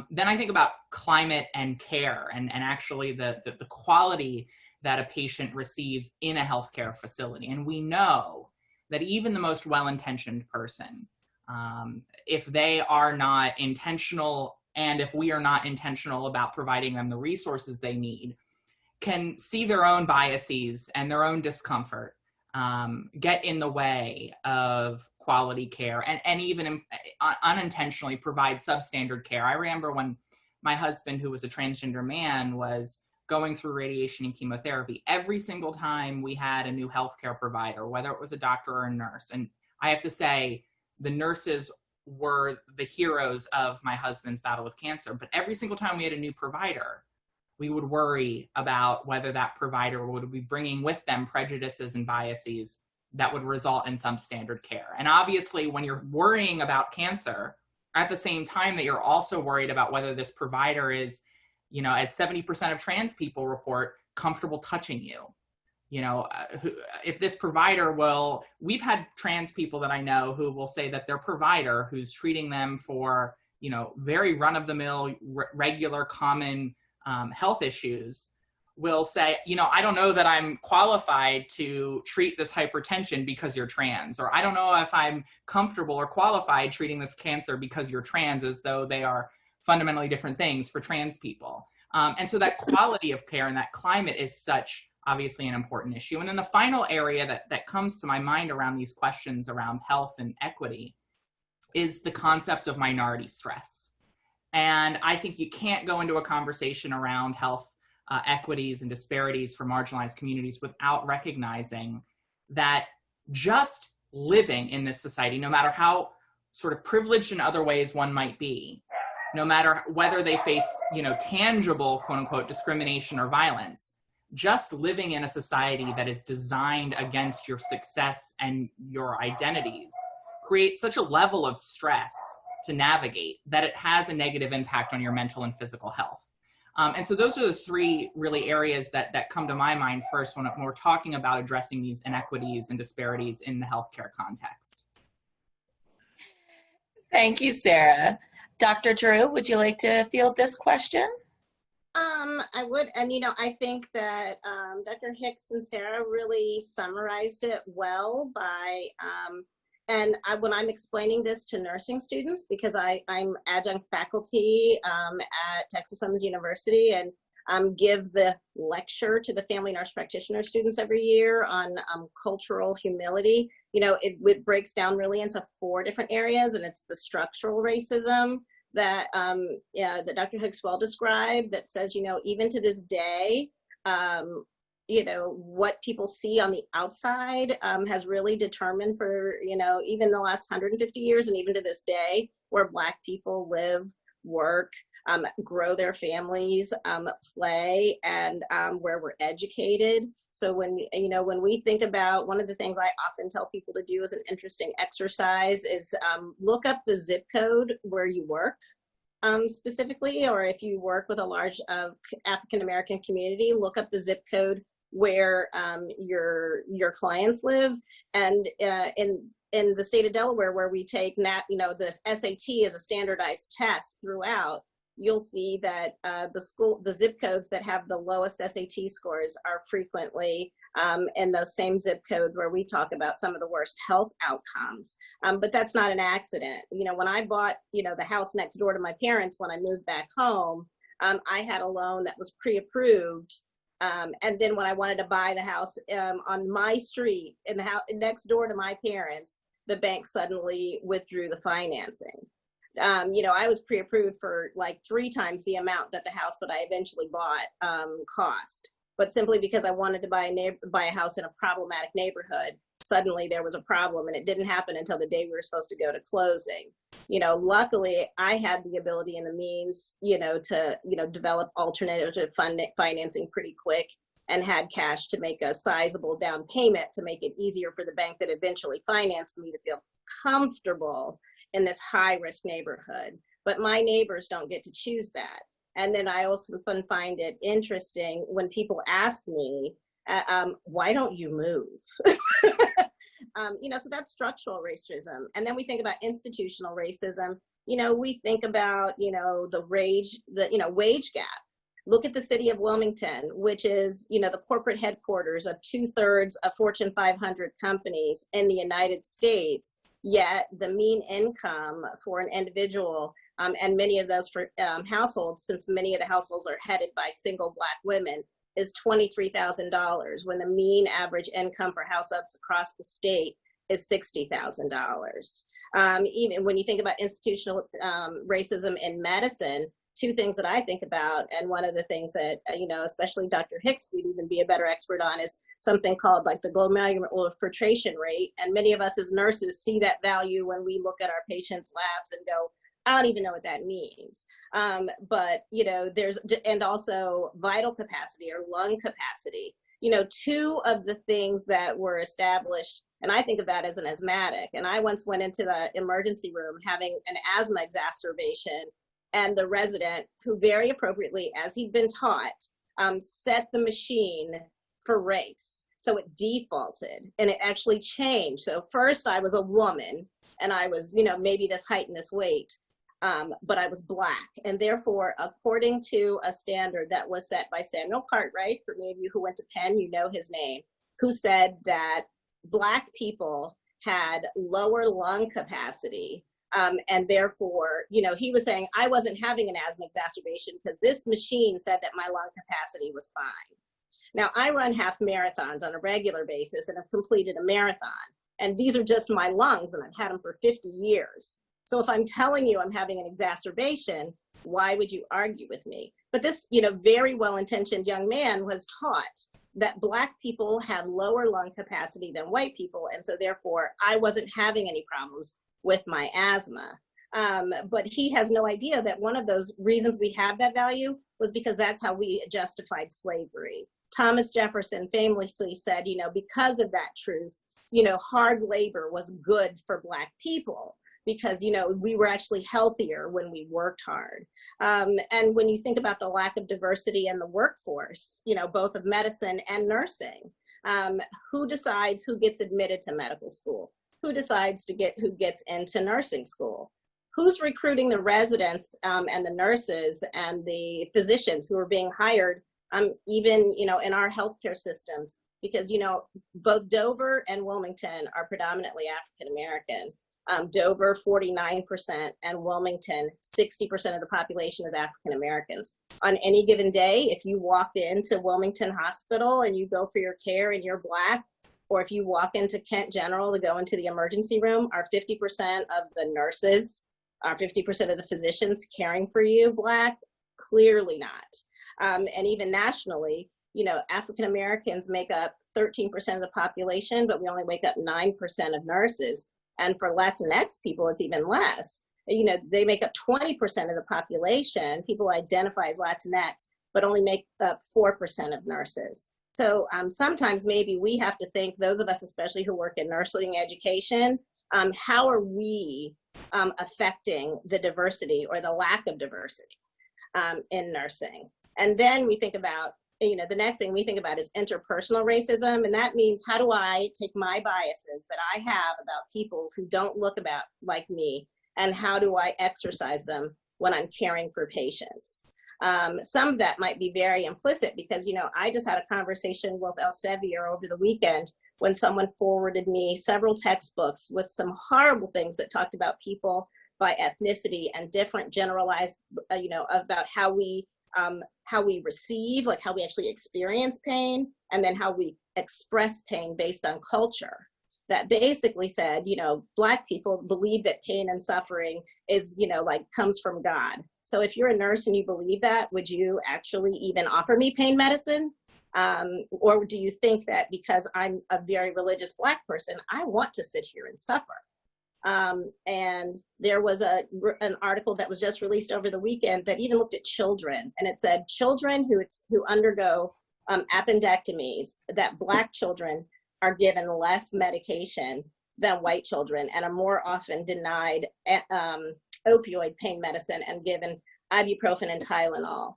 Then I think about climate and care and actually the quality that a patient receives in a healthcare facility. And we know that even the most well-intentioned person, if they are not intentional and if we are not intentional about providing them the resources they need, can see their own biases and their own discomfort get in the way of quality care and even unintentionally provide substandard care. I remember when my husband, who was a transgender man, was going through radiation and chemotherapy, every single time we had a new healthcare provider, whether it was a doctor or a nurse, and I have to say the nurses were the heroes of my husband's battle with cancer, but every single time we had a new provider, we would worry about whether that provider would be bringing with them prejudices and biases that would result in substandard care. And obviously, when you're worrying about cancer, at the same time that you're also worried about whether this provider is, you know, as 70% of trans people report, comfortable touching you. You know, if this provider will, we've had trans people that I know who will say that their provider who's treating them for, you know, very run-of-the-mill, regular, common health issues will say, you know, I don't know that I'm qualified to treat this hypertension because you're trans, or I don't know if I'm comfortable or qualified treating this cancer because you're trans, as though they are fundamentally different things for trans people. And so that quality of care and that climate is such obviously an important issue. And then the final area that comes to my mind around these questions around health and equity is the concept of minority stress. And I think you can't go into a conversation around health equities and disparities for marginalized communities without recognizing that just living in this society, no matter how sort of privileged in other ways one might be, no matter whether they face, you know, tangible, quote unquote, discrimination or violence, just living in a society that is designed against your success and your identities creates such a level of stress to navigate that it has a negative impact on your mental and physical health. And so those are the three really areas that come to my mind first when we're talking about addressing these inequities and disparities in the healthcare context. Thank you, Sarah. Dr. Drew, would you like to field this question? I would, and you know, I think that Dr. Hicks and Sarah really summarized it well by, when I'm explaining this to nursing students, because I'm adjunct faculty at Texas Women's University and give the lecture to the family nurse practitioner students every year on cultural humility. You know, it breaks down really into 4 different areas, and it's the structural racism, that that Dr. Hicks well described, that says, even to this day, what people see on the outside has really determined for, even the last 150 years and even to this day, where Black people live, work, grow their families, play, and where we're educated. So when we think about, one of the things I often tell people to do as an interesting exercise is look up the zip code where you work. Specifically, or if you work with a large African American community, look up the zip code where your clients live. And in the state of Delaware, where we take the SAT as a standardized test throughout, you'll see that the zip codes that have the lowest SAT scores are frequently in those same zip codes where we talk about some of the worst health outcomes. But that's not an accident. When I bought, the house next door to my parents when I moved back home, I had a loan that was pre-approved. And then when I wanted to buy the house on my street in the house next door to my parents, the bank suddenly withdrew the financing. I was pre-approved for like 3 times the amount that the house that I eventually bought cost. But simply because I wanted to buy a house in a problematic neighborhood, suddenly there was a problem, and it didn't happen until the day we were supposed to go to closing. Luckily I had the ability and the means, to, develop alternative financing pretty quick, and had cash to make a sizable down payment to make it easier for the bank that eventually financed me to feel comfortable in this high risk neighborhood. But my neighbors don't get to choose that. And then I also find it interesting when people ask me, why don't you move? So that's structural racism. And then we think about institutional racism. We think about, the wage gap. Look at the city of Wilmington, which is, the corporate headquarters of 2/3 of Fortune 500 companies in the United States. Yet the mean income for an individual, and many of those for households, since many of the households are headed by single Black women, is $23,000, when the mean average income for households across the state is $60,000. Even when you think about institutional racism in medicine, 2 things that I think about, and one of the things that, especially Dr. Hicks would even be a better expert on, is something called like the glomerular filtration rate. And many of us as nurses see that value when we look at our patients' labs and go, I don't even know what that means. But, and also vital capacity or lung capacity. 2 of the things that were established, and I think of that as an asthmatic. And I once went into the emergency room having an asthma exacerbation, and the resident, who very appropriately, as he'd been taught, set the machine for race. So it defaulted, and it actually changed. So first I was a woman, and I was, maybe this height and this weight, but I was Black. And therefore, according to a standard that was set by Samuel Cartwright, for many of you who went to Penn, you know his name, who said that Black people had lower lung capacity. And therefore, he was saying I wasn't having an asthma exacerbation because this machine said that my lung capacity was fine. Now, I run half marathons on a regular basis and have completed a marathon. And these are just my lungs, and I've had them for 50 years. So if I'm telling you I'm having an exacerbation, why would you argue with me? But this, very well-intentioned young man was taught that Black people have lower lung capacity than white people. And so therefore, I wasn't having any problems with my asthma. But he has no idea that one of those reasons we have that value was because that's how we justified slavery. Thomas Jefferson famously said, because of that truth, hard labor was good for Black people because, we were actually healthier when we worked hard. And when you think about the lack of diversity in the workforce, both of medicine and nursing, who decides who gets admitted to medical school? Who decides who gets into nursing school? Who's recruiting the residents and the nurses and the physicians who are being hired, even in our healthcare systems? Because both Dover and Wilmington are predominantly African American. Dover 49%, and Wilmington 60% of the population is African Americans. On any given day, if you walk into Wilmington Hospital and you go for your care and you're Black, or if you walk into Kent General to go into the emergency room, are 50% of the nurses Are 50% of the physicians caring for you Black? Clearly not. And even nationally, you know, African Americans make up 13% of the population, but we only make up 9% of nurses. And for Latinx people, it's even less. You know, they make up 20% of the population, people who identify as Latinx, but only make up 4% of nurses. So sometimes maybe we have to think, those of us especially who work in nursing education, how are we affecting the diversity or the lack of diversity in nursing? And then we think about, you know, the next thing we think about is interpersonal racism. And that means, how do I take my biases that I have about people who don't look about like me, and how do I exercise them when I'm caring for patients? Some of that might be very implicit because, you know, I just had a conversation with Elsevier over the weekend when someone forwarded me several textbooks with some horrible things that talked about people by ethnicity and different generalized, you know, about how we receive, like how we actually experience pain, and then how we express pain based on culture. That basically said, you know, Black people believe that pain and suffering is, you know, like comes from God. So if you're a nurse and you believe that, would you actually even offer me pain medicine? Or do you think that because I'm a very religious Black person, I want to sit here and suffer? And there was an article that was just released over the weekend that even looked at children, and it said children who undergo appendectomies, that Black children are given less medication than white children and are more often denied opioid pain medicine and given ibuprofen and Tylenol,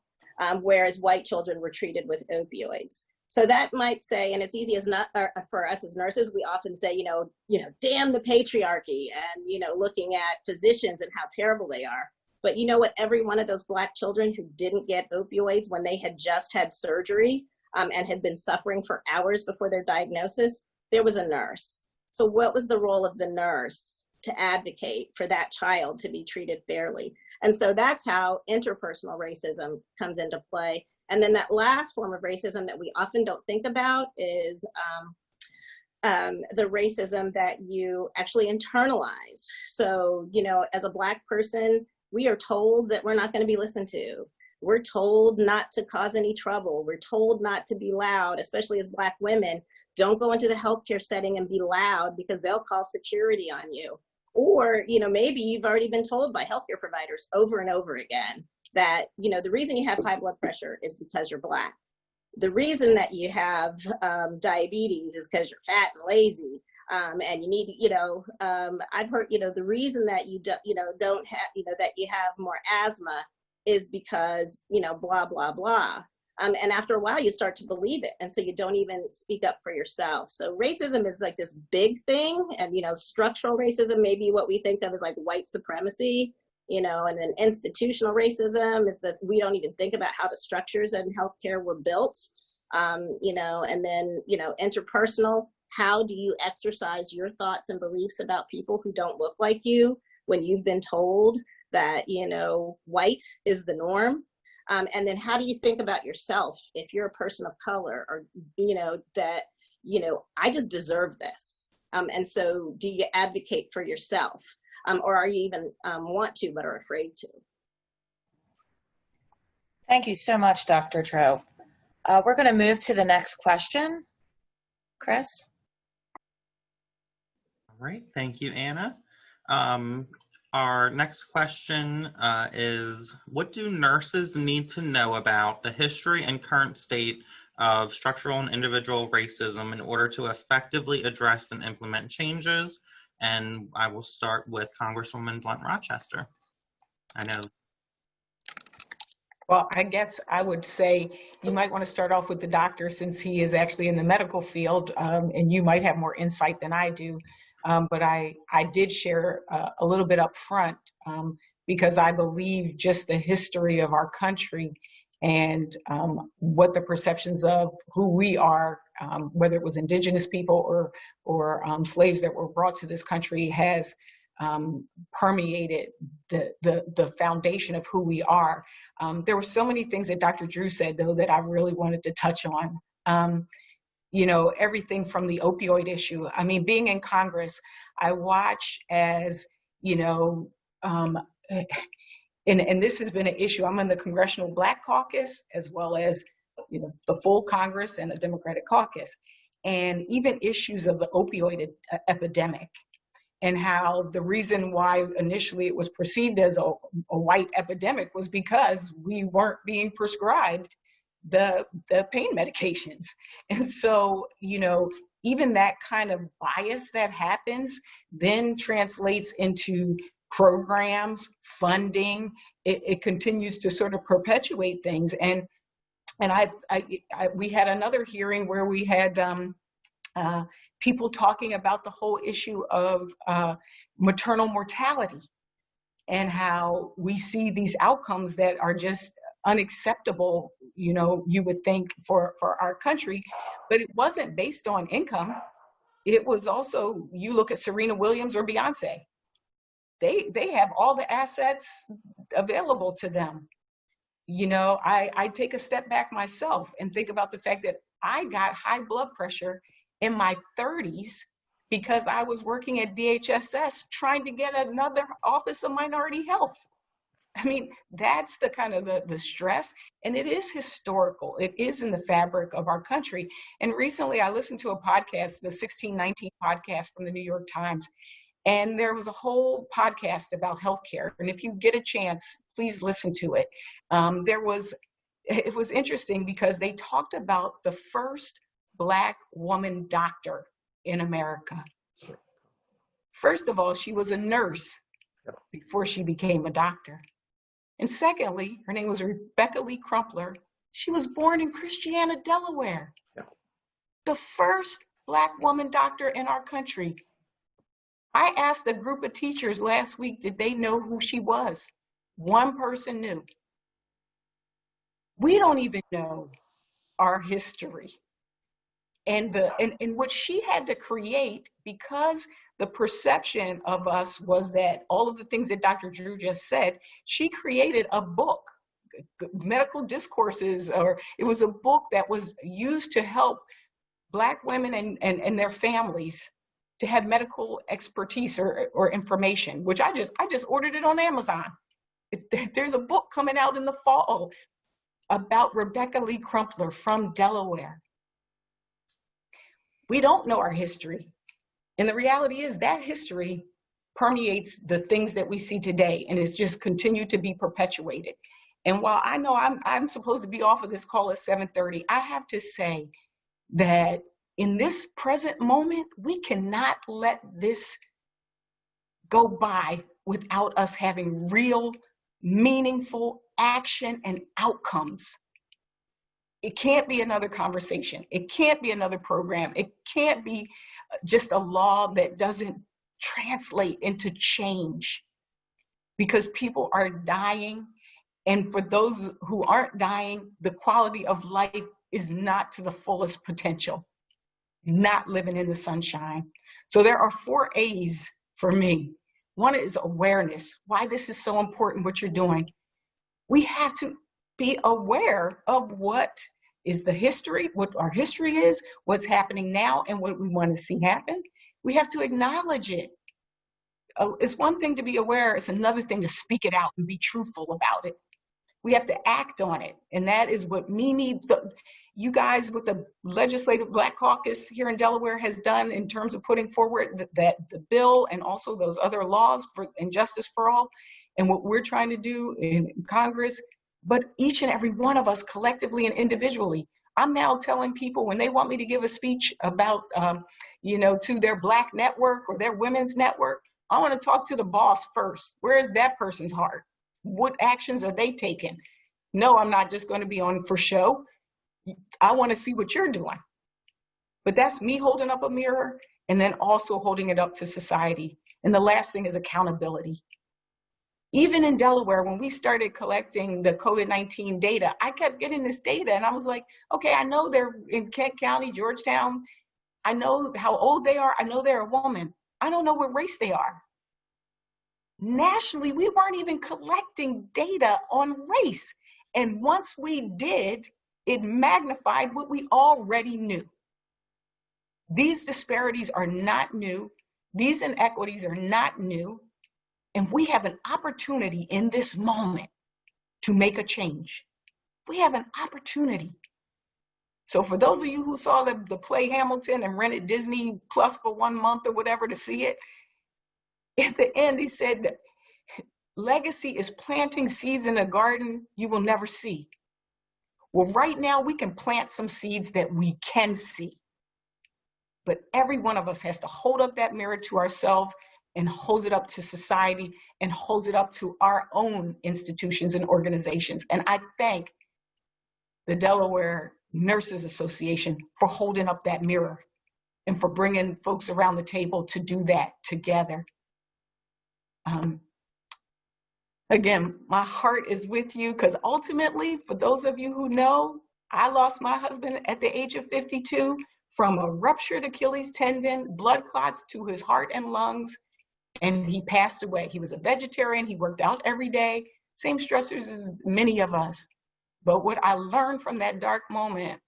whereas white children were treated with opioids. So that might say, and it's easy as not for us as nurses, we often say, you know, damn the patriarchy, and, you know, looking at physicians and how terrible they are. But you know what? Every one of those Black children who didn't get opioids when they had just had surgery and had been suffering for hours before their diagnosis, there was a nurse. So what was the role of the nurse to advocate for that child to be treated fairly? And so that's how interpersonal racism comes into play. And then that last form of racism that we often don't think about is the racism that you actually internalize. So, you know, as a Black person, we are told that we're not going to be listened to. We're told not to cause any trouble. We're told not to be loud, especially as Black women. Don't go into the healthcare setting and be loud because they'll call security on you. Or, you know, maybe you've already been told by healthcare providers over and over again that, you know, the reason you have high blood pressure is because you're Black. The reason that you have diabetes is because you're fat and lazy. And you need, you know, I've heard, you know, the reason that you don't have, you know, that you have more asthma is because, you know, blah, blah, blah. And after a while, you start to believe it. And so you don't even speak up for yourself. So racism is like this big thing. And, you know, structural racism, maybe what we think of as like white supremacy, you know, and then institutional racism is that we don't even think about how the structures in healthcare were built, you know, and then, you know, interpersonal. How do you exercise your thoughts and beliefs about people who don't look like you when you've been told that, you know, white is the norm? And then how do you think about yourself if you're a person of color, or, you know, that, you know, I just deserve this. And so do you advocate for yourself? Or are you even want to but are afraid to? Thank you so much, Dr. Tro. We're going to move to the next question. Chris? All right, thank you, Anna. Our next question is, what do nurses need to know about the history and current state of structural and individual racism in order to effectively address and implement changes? And I will start with Congresswoman Blunt Rochester. I know. Well, I guess I would say you might want to start off with the doctor, since he is actually in the medical field, and you might have more insight than I do. But I did share a little bit up front because I believe just the history of our country and what the perceptions of who we are, whether it was indigenous people or slaves that were brought to this country, has permeated the foundation of who we are. There were so many things that Dr. Drew said, though, that I really wanted to touch on. You know, everything from the opioid issue. I mean, being in Congress, I watch as, you know, and this has been an issue. I'm in the Congressional Black Caucus, as well as, you know, the full Congress and the Democratic Caucus, and even issues of the opioid epidemic, and how the reason why initially it was perceived as a white epidemic was because we weren't being prescribed the pain medications. And so, you know, even that kind of bias that happens then translates into programs, funding. It continues to sort of perpetuate things. And we had another hearing where we had people talking about the whole issue of maternal mortality, and how we see these outcomes that are just unacceptable, you know, you would think for our country, but it wasn't based on income. It was also, you look at Serena Williams or Beyonce, they have all the assets available to them. You know, I take a step back myself and think about the fact that I got high blood pressure in my 30s because I was working at DHSS trying to get another Office of Minority Health. I mean, that's the kind of the stress, and it is historical. It is in the fabric of our country. And recently I listened to a podcast, the 1619 podcast from the New York Times, and there was a whole podcast about healthcare. And if you get a chance, please listen to it. It was interesting because they talked about the first Black woman doctor in America. First of all, she was a nurse before she became a doctor. And secondly, her name was Rebecca Lee Crumpler. She was born in Christiana, Delaware. Yeah. The first Black woman doctor in our country. I asked a group of teachers last week, did they know who she was? One person knew. We don't even know our history. And what she had to create, because the perception of us was that all of the things that Dr. Drew just said, she created a book, Medical Discourses, or it was a book that was used to help Black women and their families to have medical expertise or information, which I just ordered it on Amazon. There's a book coming out in the fall about Rebecca Lee Crumpler from Delaware. We don't know our history. And the reality is that history permeates the things that we see today, and it's just continued to be perpetuated. And while I know I'm supposed to be off of this call at 7:30, I have to say that in this present moment, we cannot let this go by without us having real, meaningful action and outcomes. It can't be another conversation. It can't be another program. It can't be just a law that doesn't translate into change, because people are dying. And for those who aren't dying, the quality of life is not to the fullest potential, not living in the sunshine. So there are 4 A's for me. One is awareness, why this is so important, what you're doing. We have to be aware of what is the history, what our history is, what's happening now, and what we want to see happen. We have to acknowledge it. It's one thing to be aware, it's another thing to speak it out and be truthful about it. We have to act on it. And that is what you guys with the Legislative Black Caucus here in Delaware has done in terms of putting forward the bill and also those other laws for Justice for All, and what we're trying to do in Congress. But each and every one of us collectively and individually. I'm now telling people when they want me to give a speech about, to their Black network or their women's network, I want to talk to the boss first. Where is that person's heart? What actions are they taking? No, I'm not just going to be on for show. I want to see what you're doing. But that's me holding up a mirror and then also holding it up to society. And the last thing is accountability. Even in Delaware, when we started collecting the COVID-19 data, I kept getting this data and I was like, okay, I know they're in Kent County, Georgetown. I know how old they are. I know they're a woman. I don't know what race they are. Nationally, we weren't even collecting data on race. And once we did, it magnified what we already knew. These disparities are not new. These inequities are not new. And we have an opportunity in this moment to make a change. We have an opportunity. So for those of you who saw the play Hamilton and rented Disney Plus for 1 month or whatever to see it, at the end he said, legacy is planting seeds in a garden you will never see. Well, right now we can plant some seeds that we can see. But every one of us has to hold up that mirror to ourselves and hold it up to society and hold it up to our own institutions and organizations. And I thank the Delaware Nurses Association for holding up that mirror and for bringing folks around the table to do that together. Again, my heart is with you because ultimately, for those of you who know, I lost my husband at the age of 52 from a ruptured Achilles tendon, blood clots to his heart and lungs, and he passed away. He was a vegetarian. He worked out every day, same stressors as many of us. But what I learned from that dark moment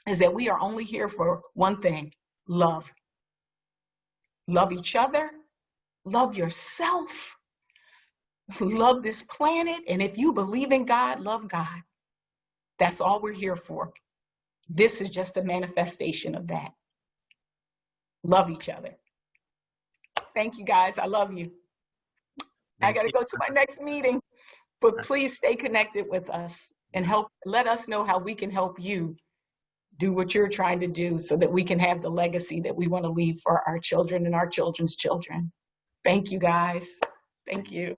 is that we are only here for one thing: love. Love each other, love yourself, love this planet, and if you believe in God, love God. That's all we're here for. This is just a manifestation of that. Love each other. Thank you, guys. I love you. I got to go to my next meeting, but please stay connected with us and let us know how we can help you do what you're trying to do so that we can have the legacy that we want to leave for our children and our children's children. Thank you, guys. Thank you.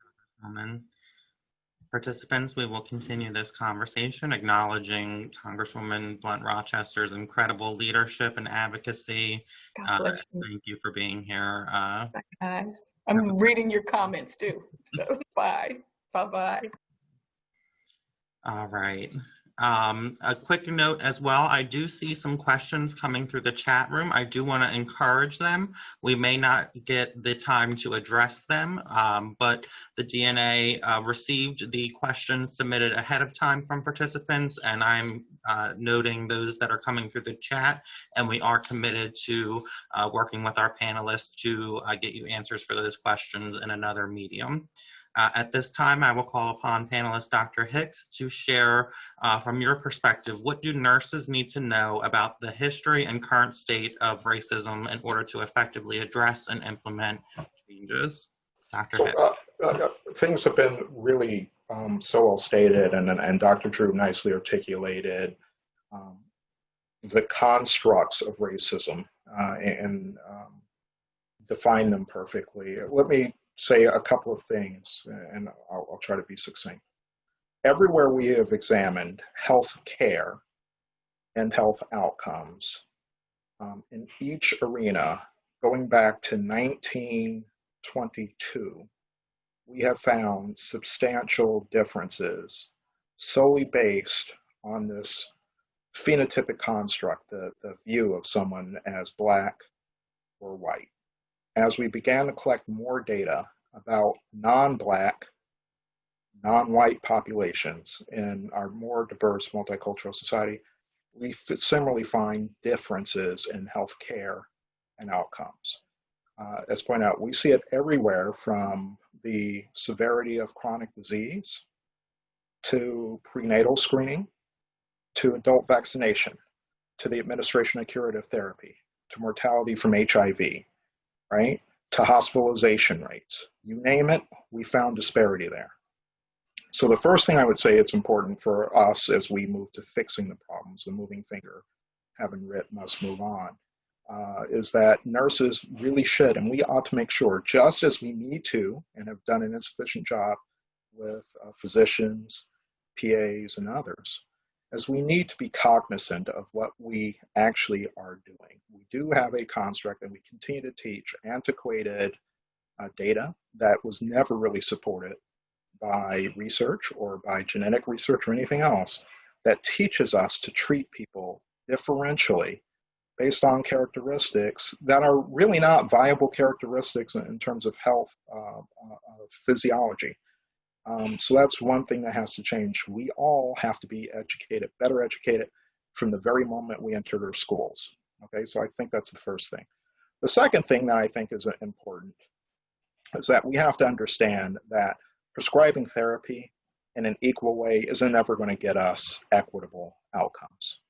Participants, we will continue this conversation acknowledging Congresswoman Blunt Rochester's incredible leadership and advocacy. God bless you. Thank you for being here. Bye, guys. I'm reading your comments too. So bye. Bye-bye. All right. A quick note as well, I do see some questions coming through the chat room. I do want to encourage them. We may not get the time to address them, but the DNA received the questions submitted ahead of time from participants, and I'm noting those that are coming through the chat, and we are committed to working with our panelists to get you answers for those questions in another medium. At this time, I will call upon panelist Dr. Hicks to share from your perspective, what do nurses need to know about the history and current state of racism in order to effectively address and implement changes? Dr. Hicks. Things have been really so well stated, and Dr. Drew nicely articulated the constructs of racism and defined them perfectly. Let me say a couple of things, and I'll try to be succinct. Everywhere we have examined health care and health outcomes, in each arena, going back to 1922, we have found substantial differences solely based on this phenotypic construct, the view of someone as Black or white. As we began to collect more data about non-Black, non-white populations in our more diverse multicultural society, we similarly find differences in health care and outcomes. As pointed out, we see it everywhere from the severity of chronic disease to prenatal screening, to adult vaccination, to the administration of curative therapy, to mortality from HIV, right? To hospitalization rates. You name it, we found disparity there. So the first thing I would say it's important for us as we move to fixing the problems, the moving finger, having writ must move on, is that nurses really should, and we ought to make sure, just as we need to and have done an insufficient job with physicians, PAs, and others, as we need to be cognizant of what we actually are doing. We do have a construct, and we continue to teach antiquated data that was never really supported by research or by genetic research or anything else that teaches us to treat people differentially based on characteristics that are really not viable characteristics in terms of health physiology. So that's one thing that has to change. We all have to be educated, better educated from the very moment we enter our schools. Okay, so I think that's the first thing. The second thing that I think is important is that we have to understand that prescribing therapy in an equal way isn't ever going to get us equitable outcomes.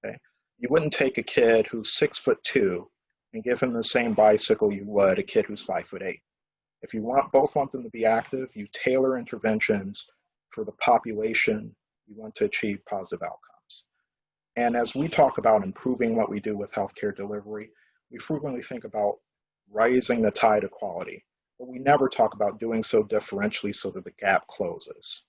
Okay? You wouldn't take a kid who's 6'2" and give him the same bicycle you would a kid who's 5'8". If you both want them to be active, you tailor interventions for the population you want to achieve positive outcomes. And as we talk about improving what we do with healthcare delivery, we frequently think about rising the tide of quality, but we never talk about doing so differentially so that the gap closes.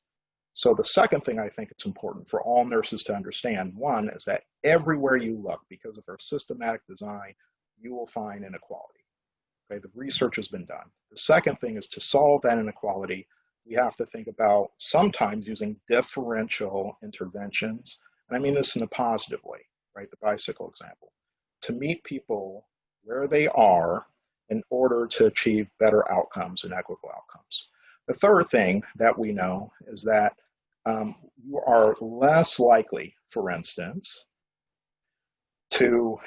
So the second thing I think it's important for all nurses to understand, one, is that everywhere you look, because of our systematic design, you will find inequality. Okay, the research has been done. The second thing is to solve that inequality, we have to think about sometimes using differential interventions, and I mean this in a positive way, right, the bicycle example, to meet people where they are in order to achieve better outcomes and equitable outcomes. The third thing that we know is that you are less likely, for instance, to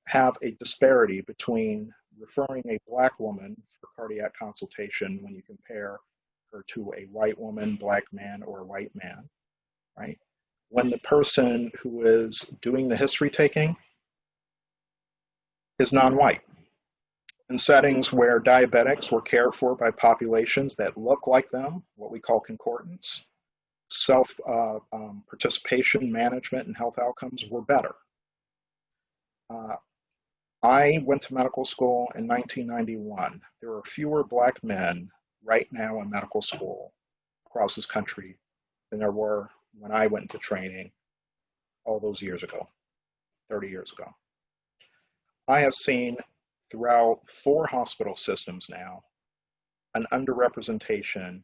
have a disparity between referring a Black woman for cardiac consultation when you compare her to a white woman, Black man, or a white man, right? When the person who is doing the history taking is non-white. In settings where diabetics were cared for by populations that look like them, what we call concordance, self-participation, management, and health outcomes were better. I went to medical school in 1991. There are fewer Black men right now in medical school across this country than there were when I went into training all those years ago, 30 years ago. I have seen throughout 4 hospital systems now an underrepresentation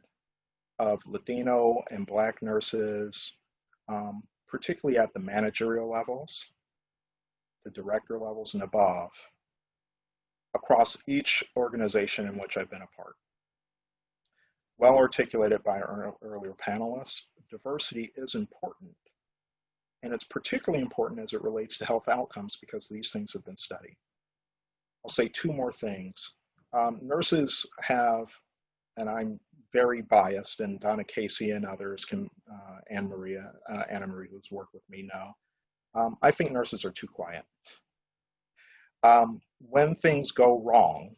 of Latino and Black nurses, particularly at the managerial levels, the director levels and above, across each organization in which I've been a part. Well articulated by our earlier panelists, diversity is important. And it's particularly important as it relates to health outcomes because these things have been studied. I'll say 2 more things. Nurses have, and I'm very biased, and Donna Casey and others can, Anna Marie, who's worked with me, know. I think nurses are too quiet. When things go wrong,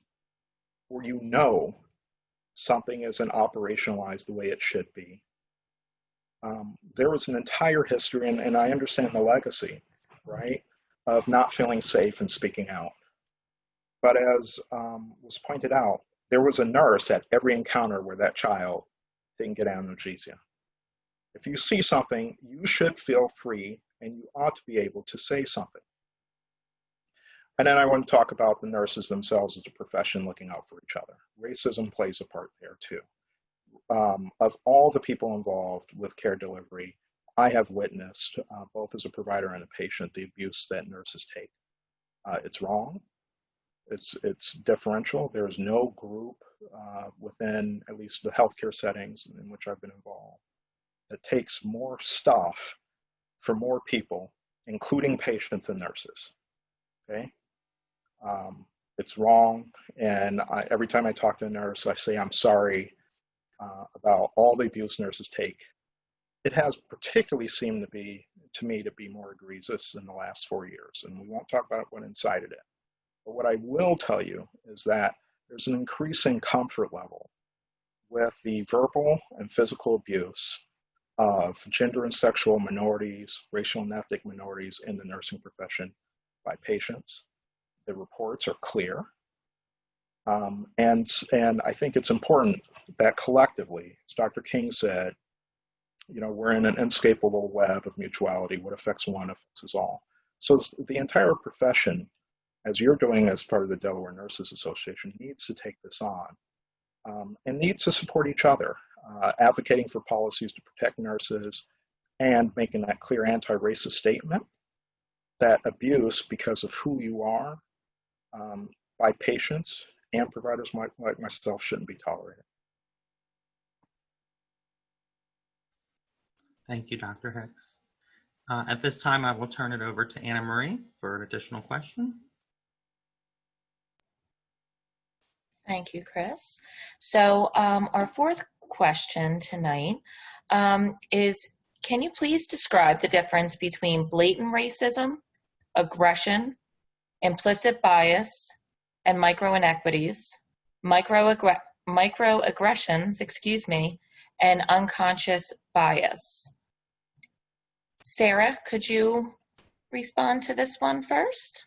or you know something isn't operationalized the way it should be, there was an entire history, and I understand the legacy, right, of not feeling safe and speaking out. But as was pointed out, there was a nurse at every encounter where that child didn't get analgesia. If you see something, you should feel free and you ought to be able to say something. And then I want to talk about the nurses themselves as a profession looking out for each other. Racism plays a part there too. Of all the people involved with care delivery, I have witnessed, both as a provider and a patient, the abuse that nurses take. It's wrong. It's differential. There's no group within at least the healthcare settings in which I've been involved that takes more stuff for more people, including patients and nurses. Okay, it's wrong, and every time I talk to a nurse, I say I'm sorry about all the abuse nurses take. It has particularly seemed to me to be more egregious in the last 4 years, and we won't talk about what incited it. But what I will tell you is that there's an increasing comfort level with the verbal and physical abuse of gender and sexual minorities, racial and ethnic minorities in the nursing profession by patients. The reports are clear. And I think it's important that collectively, as Dr. King said, you know, we're in an inescapable web of mutuality. What affects one affects us all. So the entire profession, as you're doing as part of the Delaware Nurses Association, needs to take this on and needs to support each other, advocating for policies to protect nurses and making that clear anti-racist statement that abuse because of who you are by patients and providers like myself shouldn't be tolerated. Thank you, Dr. Hicks. At this time, I will turn it over to Anna Marie for an additional question. Thank you, Chris. So our fourth question tonight is, can you please describe the difference between blatant racism, aggression, implicit bias, and microaggressions, and unconscious bias? Sarah, could you respond to this one first?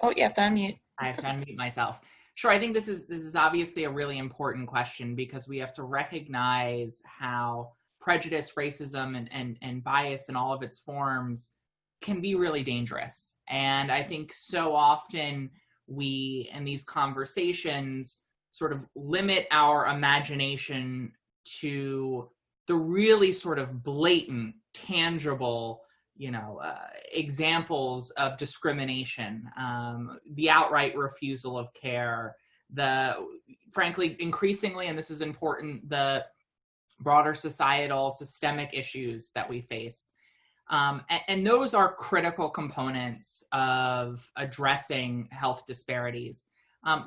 Oh, you have to unmute. I have to unmute myself. Sure, I think this is obviously a really important question, because we have to recognize how prejudice, racism, and bias in all of its forms can be really dangerous. And I think so often we, in these conversations, sort of limit our imagination to the really sort of blatant, tangible, examples of discrimination, the outright refusal of care, frankly, increasingly, and this is important, the broader societal systemic issues that we face. And those are critical components of addressing health disparities.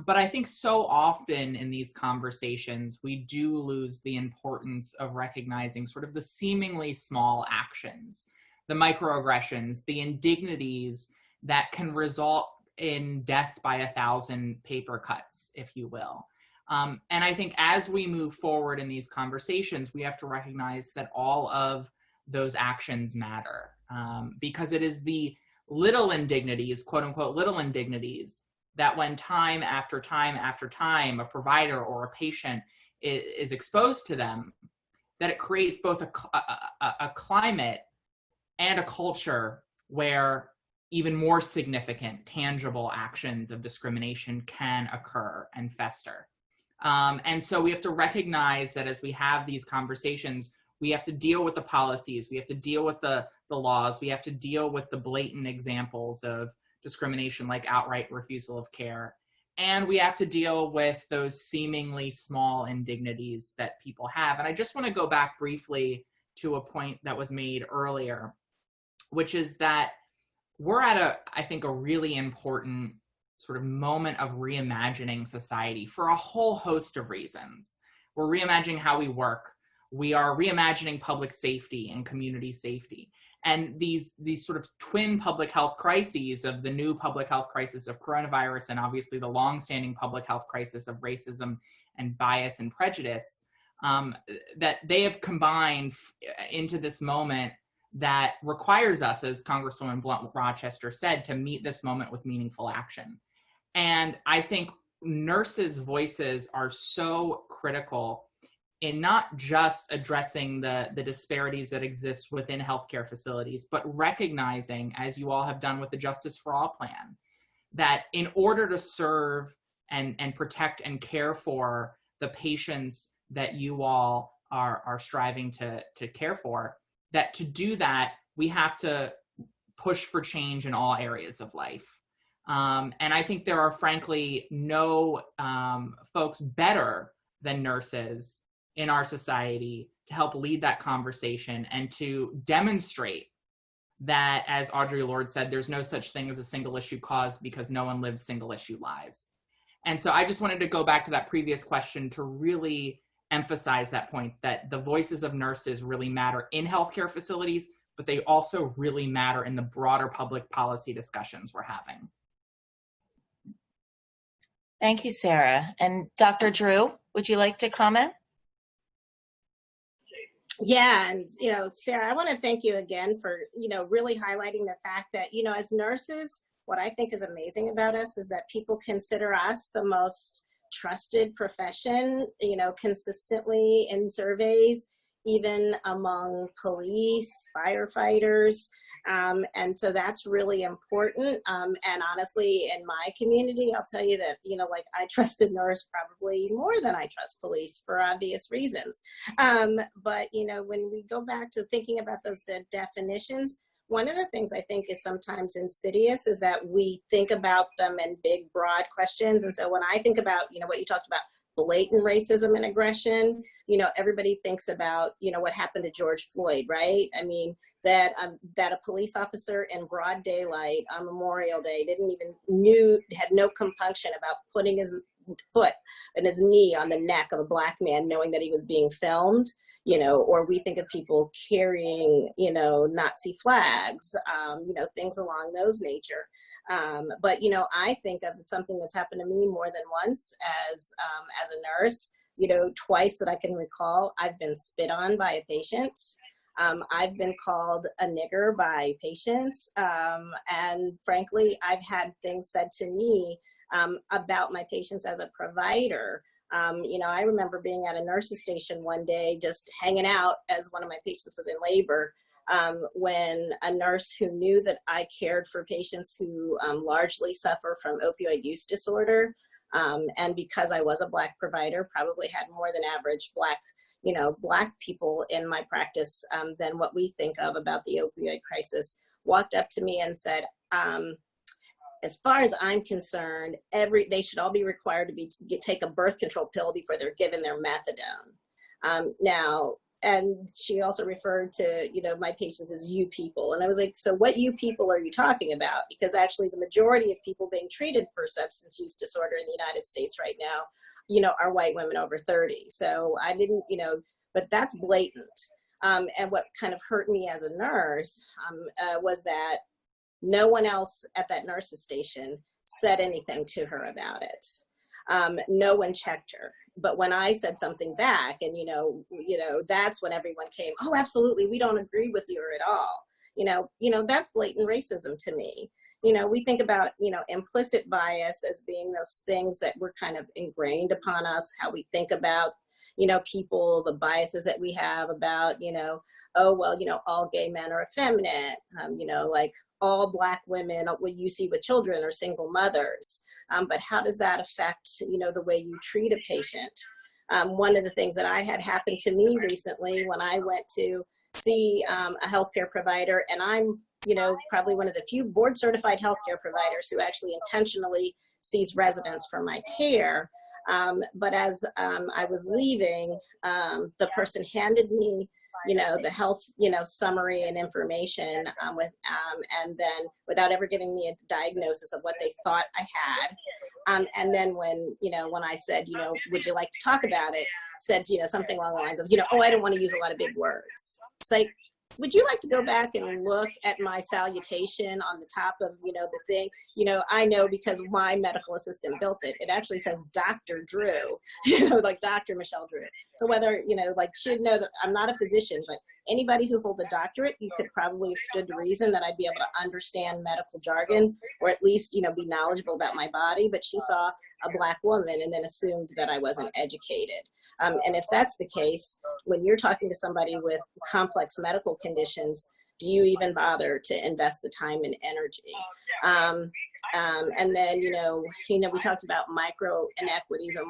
But I think so often in these conversations, we do lose the importance of recognizing sort of the seemingly small actions, the microaggressions, the indignities that can result in death by 1,000 paper cuts, if you will. And I think as we move forward in these conversations, we have to recognize that all of those actions matter, because it is the little indignities, quote unquote, little indignities, that when time after time after time, a provider or a patient is exposed to them, that it creates both a climate and a culture where even more significant, tangible actions of discrimination can occur and fester. And so we have to recognize that as we have these conversations, we have to deal with the policies, we have to deal with the laws, we have to deal with the blatant examples of discrimination like outright refusal of care. And we have to deal with those seemingly small indignities that people have. And I just want to go back briefly to a point that was made earlier, which is that we're at I think a really important sort of moment of reimagining society for a whole host of reasons. We're reimagining how we work. We are reimagining public safety and community safety. And these sort of twin public health crises of the new public health crisis of coronavirus and obviously the longstanding public health crisis of racism and bias and prejudice, that they have combined into this moment that requires us, as Congresswoman Blunt Rochester said, to meet this moment with meaningful action. And I think nurses' voices are so critical in not just addressing the disparities that exist within healthcare facilities, but recognizing, as you all have done with the Justice for All plan, that in order to serve and protect and care for the patients that you all are striving to care for, that to do that, we have to push for change in all areas of life. And I think there are, frankly, no folks better than nurses in our society to help lead that conversation and to demonstrate that, as Audre Lorde said, there's no such thing as a single issue cause because no one lives single issue lives. And so I just wanted to go back to that previous question to really emphasize that point, that the voices of nurses really matter in healthcare facilities, but they also really matter in the broader public policy discussions we're having. Thank you, Sarah. And Dr. Drew, would you like to comment? Yeah, and Sarah, I want to thank you again for really highlighting the fact that as nurses, what I think is amazing about us is that people consider us the most trusted profession, consistently in surveys, even among police, firefighters, and so that's really important. And honestly, in my community, I'll tell you that, I trust a nurse probably more than I trust police for obvious reasons. But, when we go back to thinking about the definitions, one of the things I think is sometimes insidious is that we think about them in big, broad questions. And so when I think about, what you talked about, blatant racism and aggression, everybody thinks about, what happened to George Floyd, right? I mean, that a police officer in broad daylight on Memorial Day had no compunction about putting his foot and his knee on the neck of a Black man, knowing that he was being filmed, or we think of people carrying, Nazi flags, things along those nature. But, I think of something that's happened to me more than once as a nurse. Twice that I can recall, I've been spit on by a patient. I've been called a nigger by patients. And frankly, I've had things said to me about my patients as a provider. I remember being at a nurse's station one day, just hanging out as one of my patients was in labor, when a nurse who knew that I cared for patients who largely suffer from opioid use disorder, and because I was a Black provider, probably had more than average Black people in my practice than what we think of about the opioid crisis, walked up to me and said, as far as I'm concerned, they should all be required to take a birth control pill before they're given their methadone. And she also referred to, my patients as you people. And I was like, so what you people are you talking about? Because actually the majority of people being treated for substance use disorder in the United States right now, are white women over 30. So I didn't, but that's blatant. And what kind of hurt me as a nurse was that no one else at that nurse's station said anything to her about it. No one checked her. But when I said something back, and that's when everyone came, oh, absolutely, we don't agree with you at all. That's blatant racism to me. We think about, implicit bias as being those things that were kind of ingrained upon us, how we think about, people, the biases that we have about, oh, well, all gay men are effeminate, like all Black women, what you see with children, are single mothers. But how does that affect, the way you treat a patient? One of the things that I had happen to me recently when I went to see a healthcare provider, and I'm, probably one of the few board certified healthcare providers who actually intentionally sees residents for my care. But as I was leaving, the person handed me the health, summary and information and then without ever giving me a diagnosis of what they thought I had. And then when I said, would you like to talk about it, said, something along the lines of, oh, I don't want to use a lot of big words. It's like, would you like to go back and look at my salutation on the top of, the thing? I know because my medical assistant built it. It actually says Dr. Drew, like Dr. Michelle Drew. So whether, she'd know that I'm not a physician, but anybody who holds a doctorate, you could probably have stood to reason that I'd be able to understand medical jargon, or at least, be knowledgeable about my body. But she saw a Black woman and then assumed that I wasn't educated. And if that's the case, when you're talking to somebody with complex medical conditions, do you even bother to invest the time and energy? And then, we talked about micro inequities or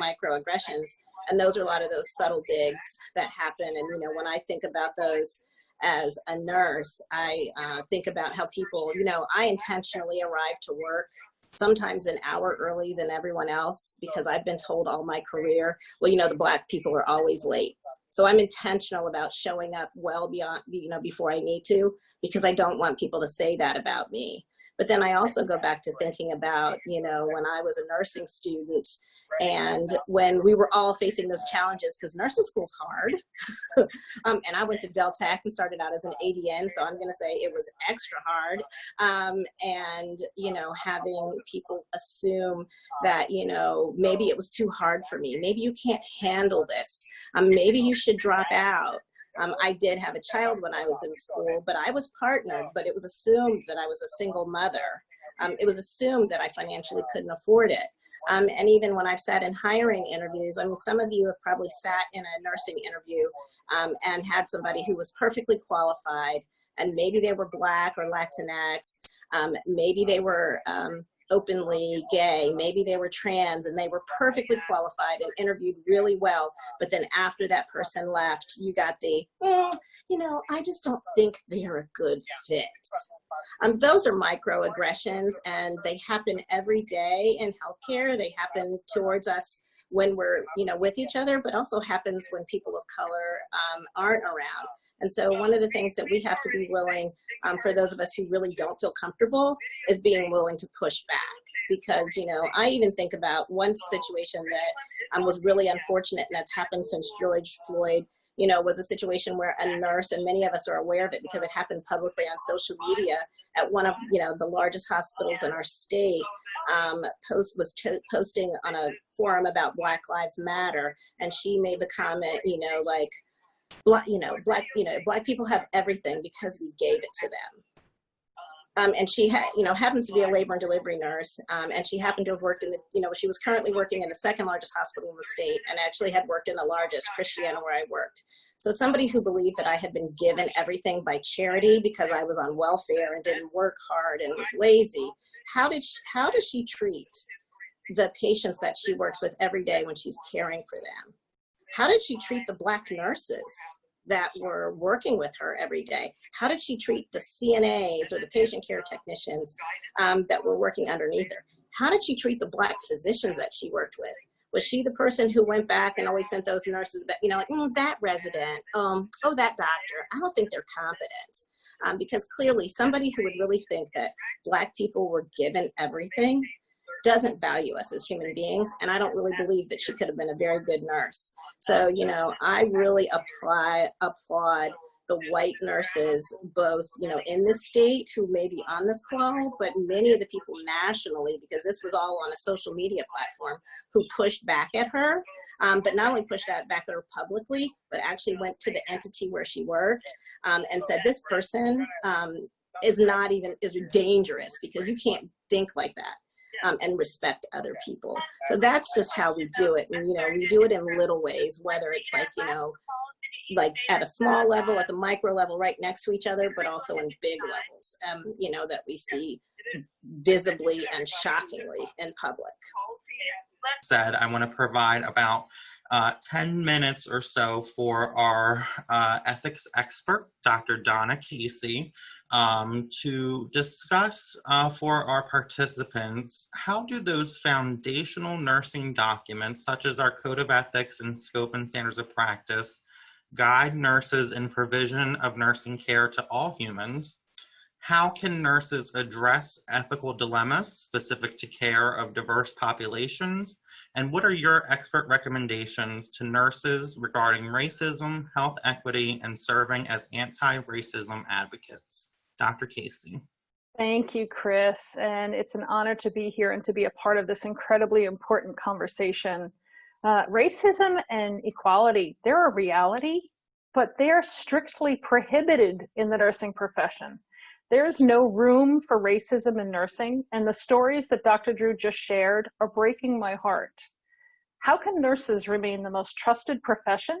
microaggressions, and those are a lot of those subtle digs that happen. And, when I think about those as a nurse, I think about how people, I intentionally arrive to work sometimes an hour early than everyone else, because I've been told all my career, well, the Black people are always late. So I'm intentional about showing up well beyond, before I need to, because I don't want people to say that about me. But then I also go back to thinking about, when I was a nursing student and when we were all facing those challenges, because nursing school's hard. And I went to Del Tech and started out as an ADN, so I'm going to say it was extra hard. And, having people assume that, maybe it was too hard for me. Maybe you can't handle this. Maybe you should drop out. I did have a child when I was in school, but I was partnered, but it was assumed that I was a single mother. It was assumed that I financially couldn't afford it. And even when I've sat in hiring interviews, some of you have probably sat in a nursing interview and had somebody who was perfectly qualified, and maybe they were Black or Latinx, maybe they were openly gay, maybe they were trans, and they were perfectly qualified and interviewed really well. But then after that person left, you got the, I just don't think they're a good fit. Those are microaggressions, and they happen every day in healthcare. They happen towards us when we're, with each other, but also happens when people of color aren't around. And so one of the things that we have to be willing, for those of us who really don't feel comfortable, is being willing to push back. Because, you know, I even think about one situation that was really unfortunate, and that's happened since George Floyd, you know, was a situation where a nurse, and many of us are aware of it because it happened publicly on social media at one of, you know, the largest hospitals in our state, posting on a forum about Black Lives Matter. And she made the comment, you know, like, Black people have everything because we gave it to them. And she happens to be a labor and delivery nurse, and she happened to have worked in the, you know, she was currently working in the second largest hospital in the state, and actually had worked in the largest, Christiana, where I worked. So somebody who believed that I had been given everything by charity because I was on welfare and didn't work hard and was lazy, how does she treat the patients that she works with every day when she's caring for them? How did she treat the Black nurses that were working with her every day? How did she treat the CNAs or the patient care technicians that were working underneath her? How did she treat the Black physicians that she worked with? Was she the person who went back and always sent those nurses back, you know, like, that resident, that doctor, I don't think they're competent. Because clearly somebody who would really think that Black people were given everything doesn't value us as human beings, and I don't really believe that she could have been a very good nurse. So, you know, I really applaud the white nurses, both, you know, in this state who may be on this call, but many of the people nationally, because this was all on a social media platform, who pushed back at her, but not only pushed that back at her publicly, but actually went to the entity where she worked and said, this person is dangerous because you can't think like that. And respect other people. So that's just how we do it. And, you know, we do it in little ways, whether it's like, you know, like at a small level, at the micro level, right next to each other, but also in big levels, you know, that we see visibly and shockingly in public. Said, I want to provide about 10 minutes or so for our ethics expert, Dr. Donna Casey, to discuss for our participants, how do those foundational nursing documents, such as our Code of Ethics and Scope and Standards of Practice, guide nurses in provision of nursing care to all humans? How can nurses address ethical dilemmas specific to care of diverse populations? And what are your expert recommendations to nurses regarding racism, health equity, and serving as anti-racism advocates? Dr. Casey. Thank you, Chris. And it's an honor to be here and to be a part of this incredibly important conversation. Racism and equality, they're a reality, but they're strictly prohibited in the nursing profession. There's no room for racism in nursing, and the stories that Dr. Drew just shared are breaking my heart. How can nurses remain the most trusted profession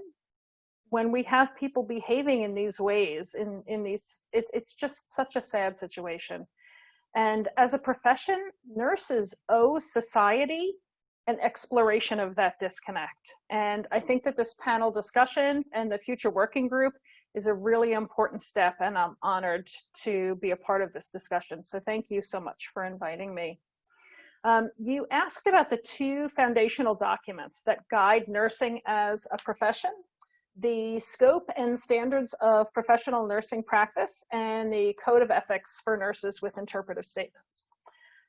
when we have people behaving in these ways, it's just such a sad situation. And as a profession, nurses owe society an exploration of that disconnect. And I think that this panel discussion and the future working group is a really important step, and I'm honored to be a part of this discussion. So thank you so much for inviting me. You asked about the two foundational documents that guide nursing as a profession: the Scope and Standards of Professional Nursing Practice and the Code of Ethics for Nurses with Interpretive Statements.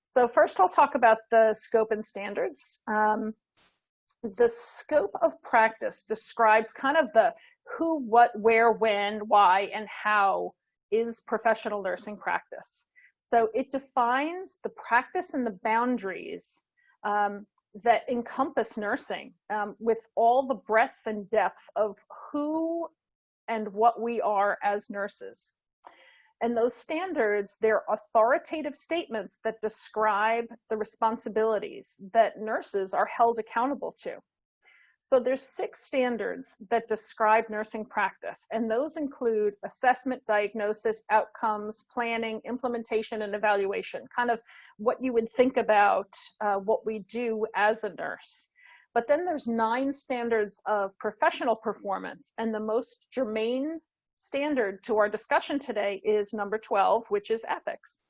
So first I'll talk about the Scope and Standards. The Scope of Practice describes kind of the who, what, where, when, why, and how is professional nursing practice. So it defines the practice and the boundaries that encompass nursing with all the breadth and depth of who and what we are as nurses. And those standards, they're authoritative statements that describe the responsibilities that nurses are held accountable to. So there's 6 standards that describe nursing practice, and those include assessment, diagnosis, outcomes, planning, implementation, and evaluation, kind of what you would think about what we do as a nurse. But then there's 9 standards of professional performance, and the most germane standard to our discussion today is number 12, which is ethics.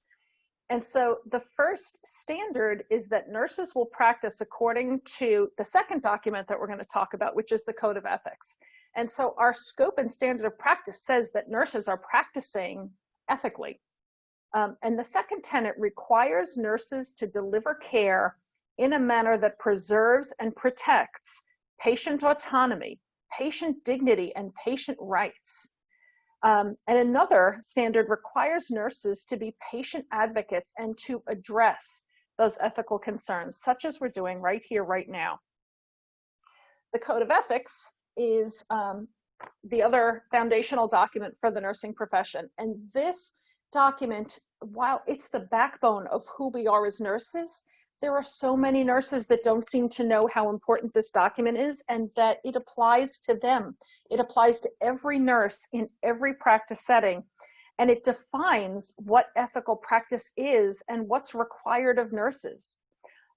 And so the first standard is that nurses will practice according to the second document that we're going to talk about, which is the Code of Ethics. And so our scope and standard of practice says that nurses are practicing ethically. And the second tenet requires nurses to deliver care in a manner that preserves and protects patient autonomy, patient dignity, and patient rights. And another standard requires nurses to be patient advocates and to address those ethical concerns, such as we're doing right here, right now. The Code of Ethics is the other foundational document for the nursing profession. And this document, while it's the backbone of who we are as nurses, there are so many nurses that don't seem to know how important this document is and that it applies to them. It applies to every nurse in every practice setting. And it defines what ethical practice is and what's required of nurses.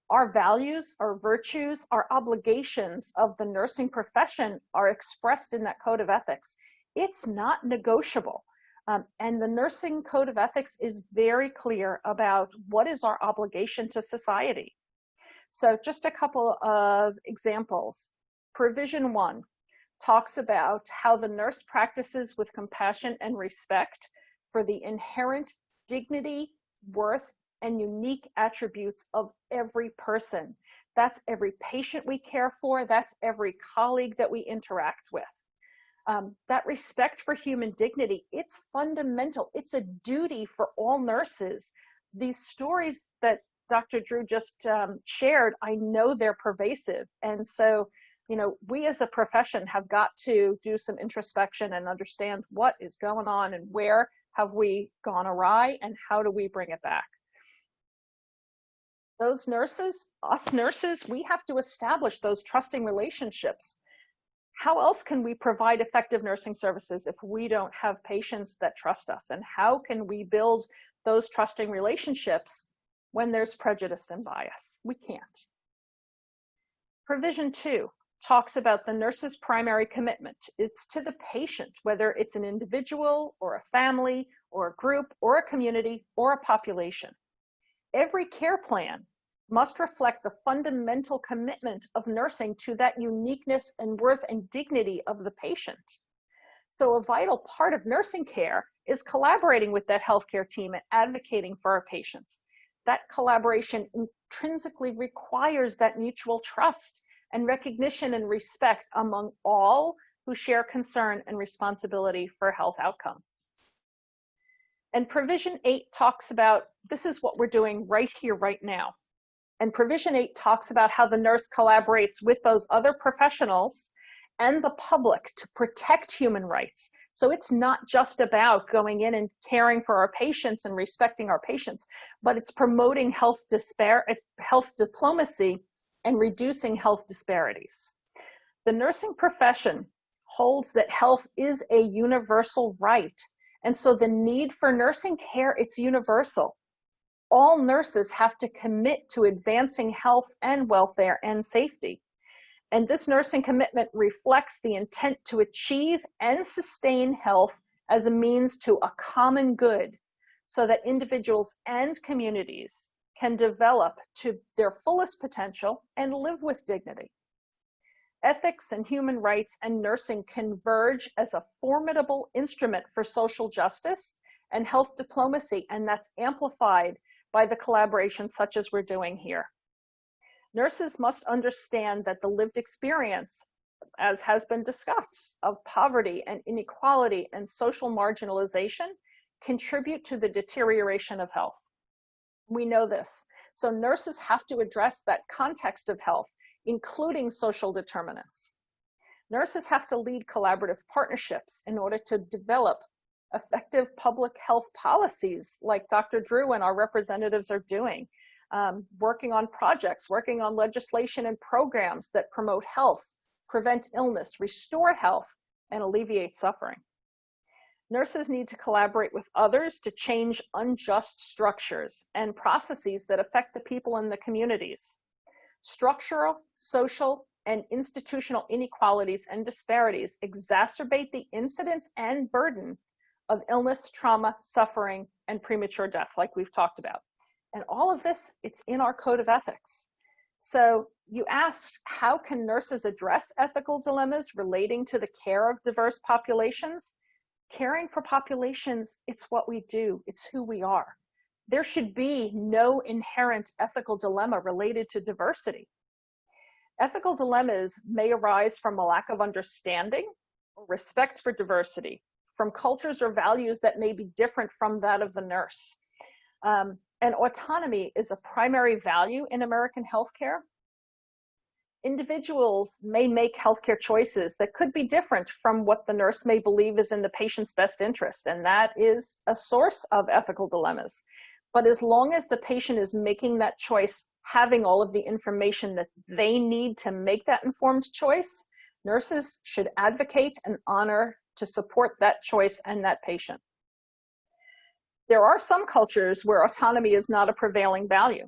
Our values, our virtues, our obligations of the nursing profession are expressed in that Code of Ethics. It's not negotiable. And the Nursing Code of Ethics is very clear about what is our obligation to society. So just a couple of examples. Provision 1 talks about how the nurse practices with compassion and respect for the inherent dignity, worth, and unique attributes of every person. That's every patient we care for. That's every colleague that we interact with. That respect for human dignity, it's fundamental. It's a duty for all nurses. These stories that Dr. Drew just shared, I know they're pervasive. And so, we as a profession have got to do some introspection and understand what is going on and where have we gone awry and how do we bring it back. Those nurses, us nurses, we have to establish those trusting relationships. How else can we provide effective nursing services if we don't have patients that trust us? And how can we build those trusting relationships when there's prejudice and bias? We can't. Provision 2 talks about the nurse's primary commitment. It's to the patient, whether it's an individual or a family or a group or a community or a population. Every care plan must reflect the fundamental commitment of nursing to that uniqueness and worth and dignity of the patient. So a vital part of nursing care is collaborating with that healthcare team and advocating for our patients. That collaboration intrinsically requires that mutual trust and recognition and respect among all who share concern and responsibility for health outcomes. And Provision 8 talks about, this is what we're doing right here, right now. And Provision 8 talks about how the nurse collaborates with those other professionals and the public to protect human rights. So it's not just about going in and caring for our patients and respecting our patients, but it's promoting health diplomacy and reducing health disparities. The nursing profession holds that health is a universal right. And so the need for nursing care, it's universal. All nurses have to commit to advancing health and welfare and safety. And this nursing commitment reflects the intent to achieve and sustain health as a means to a common good so that individuals and communities can develop to their fullest potential and live with dignity. Ethics and human rights and nursing converge as a formidable instrument for social justice and health diplomacy, and that's amplified by the collaboration such as we're doing here. Nurses must understand that the lived experience, as has been discussed, of poverty and inequality and social marginalization contribute to the deterioration of health. We know this. So nurses have to address that context of health, including social determinants. Nurses have to lead collaborative partnerships in order to develop effective public health policies like Dr. Drew and our representatives are doing, working on projects, working on legislation and programs that promote health, prevent illness, restore health, and alleviate suffering. Nurses need to collaborate with others to change unjust structures and processes that affect the people in the communities. Structural, social, and institutional inequalities and disparities exacerbate the incidence and burden of illness, trauma, suffering, and premature death, like we've talked about. And all of this, it's in our Code of Ethics. So you asked, how can nurses address ethical dilemmas relating to the care of diverse populations? Caring for populations, it's what we do. It's who we are. There should be no inherent ethical dilemma related to diversity. Ethical dilemmas may arise from a lack of understanding or respect for diversity, from cultures or values that may be different from that of the nurse. And autonomy is a primary value in American healthcare. Individuals may make healthcare choices that could be different from what the nurse may believe is in the patient's best interest, and that is a source of ethical dilemmas. But as long as the patient is making that choice, having all of the information that they need to make that informed choice, nurses should advocate and honor to support that choice and that patient. There are some cultures where autonomy is not a prevailing value,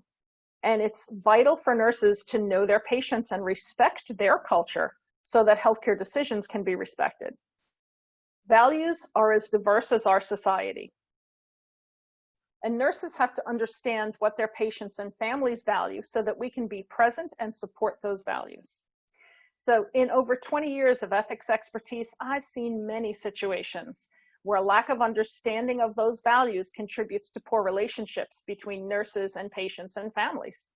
and it's vital for nurses to know their patients and respect their culture so that healthcare decisions can be respected. Values are as diverse as our society, and nurses have to understand what their patients and families value so that we can be present and support those values. So in over 20 years of ethics expertise, I've seen many situations where a lack of understanding of those values contributes to poor relationships between nurses and patients and families.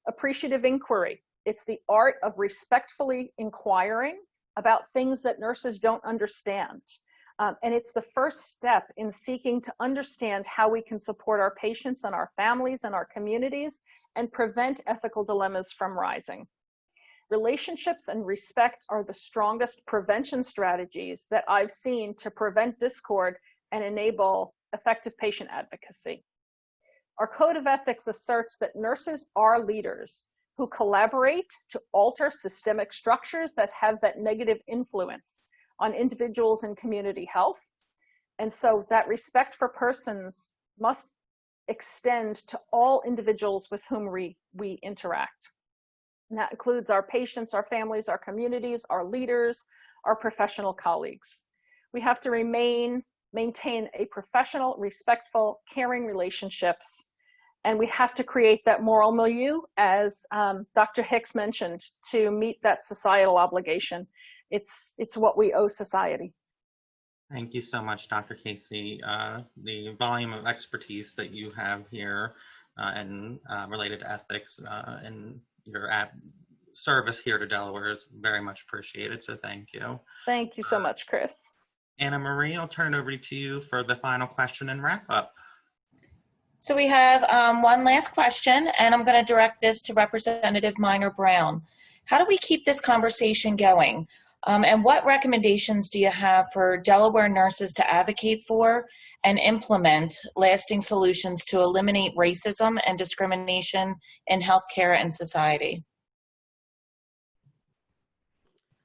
Appreciative inquiry. It's the art of respectfully inquiring about things that nurses don't understand. And it's the first step in seeking to understand how we can support our patients and our families and our communities and prevent ethical dilemmas from rising. Relationships and respect are the strongest prevention strategies that I've seen to prevent discord and enable effective patient advocacy. Our code of ethics asserts that nurses are leaders who collaborate to alter systemic structures that have that negative influence on individuals and community health. And so that respect for persons must extend to all individuals with whom we interact. And that includes our patients, our families, our communities, our leaders, our professional colleagues. We have to maintain a professional, respectful, caring relationships. And we have to create that moral milieu, as Dr. Hicks mentioned, to meet that societal obligation. It's what we owe society. Thank you so much, Dr. Casey. The volume of expertise that you have here and related to ethics and your service here to Delaware is very much appreciated, so thank you. Thank you so much, Chris. Anna Marie, I'll turn it over to you for the final question and wrap up. So we have one last question, and I'm going to direct this to Representative Minor-Brown. How do we keep this conversation going? And what recommendations do you have for Delaware nurses to advocate for and implement lasting solutions to eliminate racism and discrimination in healthcare and society?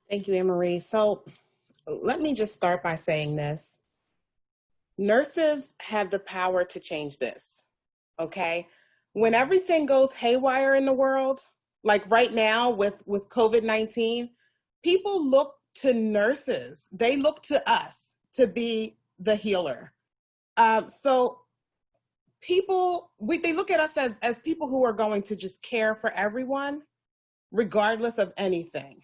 Thank you, Anne-Marie. So let me just start by saying this. Nurses have the power to change this, okay? When everything goes haywire in the world, like right now with COVID-19, people look to nurses. They look to us to be the healer. So people, they look at us as people who are going to just care for everyone, regardless of anything.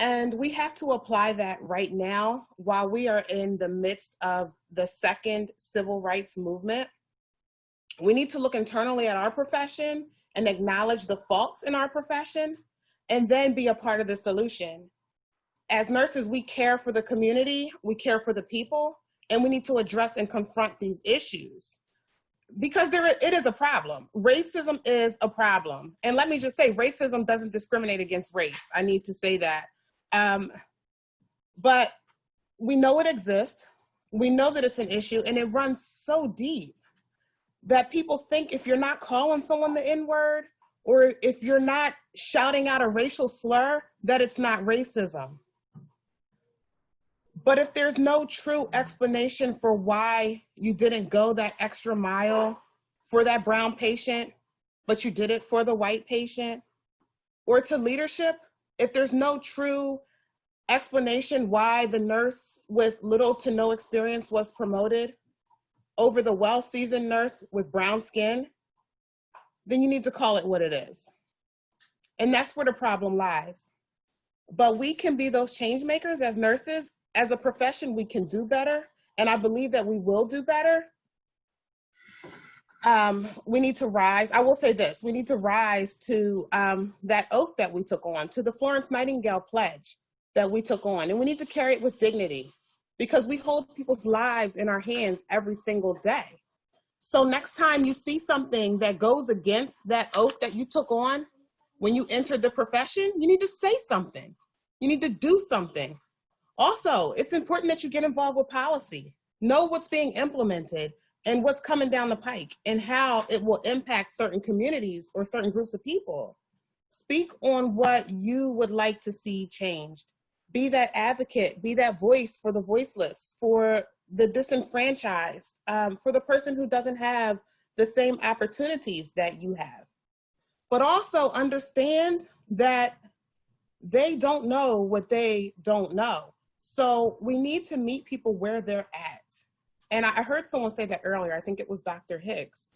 And we have to apply that right now while we are in the midst of the second civil rights movement. We need to look internally at our profession and acknowledge the faults in our profession and then be a part of the solution. As nurses, we care for the community, we care for the people, and we need to address and confront these issues because it is a problem. Racism is a problem. And let me just say, racism doesn't discriminate against race. I need to say that. But we know it exists. We know that it's an issue, and it runs so deep that people think if you're not calling someone the N-word or if you're not shouting out a racial slur, that it's not racism. But if there's no true explanation for why you didn't go that extra mile for that brown patient, but you did it for the white patient, or to leadership, if there's no true explanation why the nurse with little to no experience was promoted over the well-seasoned nurse with brown skin, then you need to call it what it is. And that's where the problem lies. But we can be those change makers as nurses. As a profession, we can do better. And I believe that we will do better. We need to rise. I will say this, we need to rise to that oath that we took on, to the Florence Nightingale pledge that we took on. And we need to carry it with dignity because we hold people's lives in our hands every single day. So next time you see something that goes against that oath that you took on when you entered the profession, you need to say something. You need to do something. Also, it's important that you get involved with policy. Know what's being implemented and what's coming down the pike and how it will impact certain communities or certain groups of people. Speak on what you would like to see changed. Be that advocate, be that voice for the voiceless, for the disenfranchised, for the person who doesn't have the same opportunities that you have. But also understand that they don't know what they don't know. So we need to meet people where they're at. And I heard someone say that earlier, I think it was Dr. Hicks.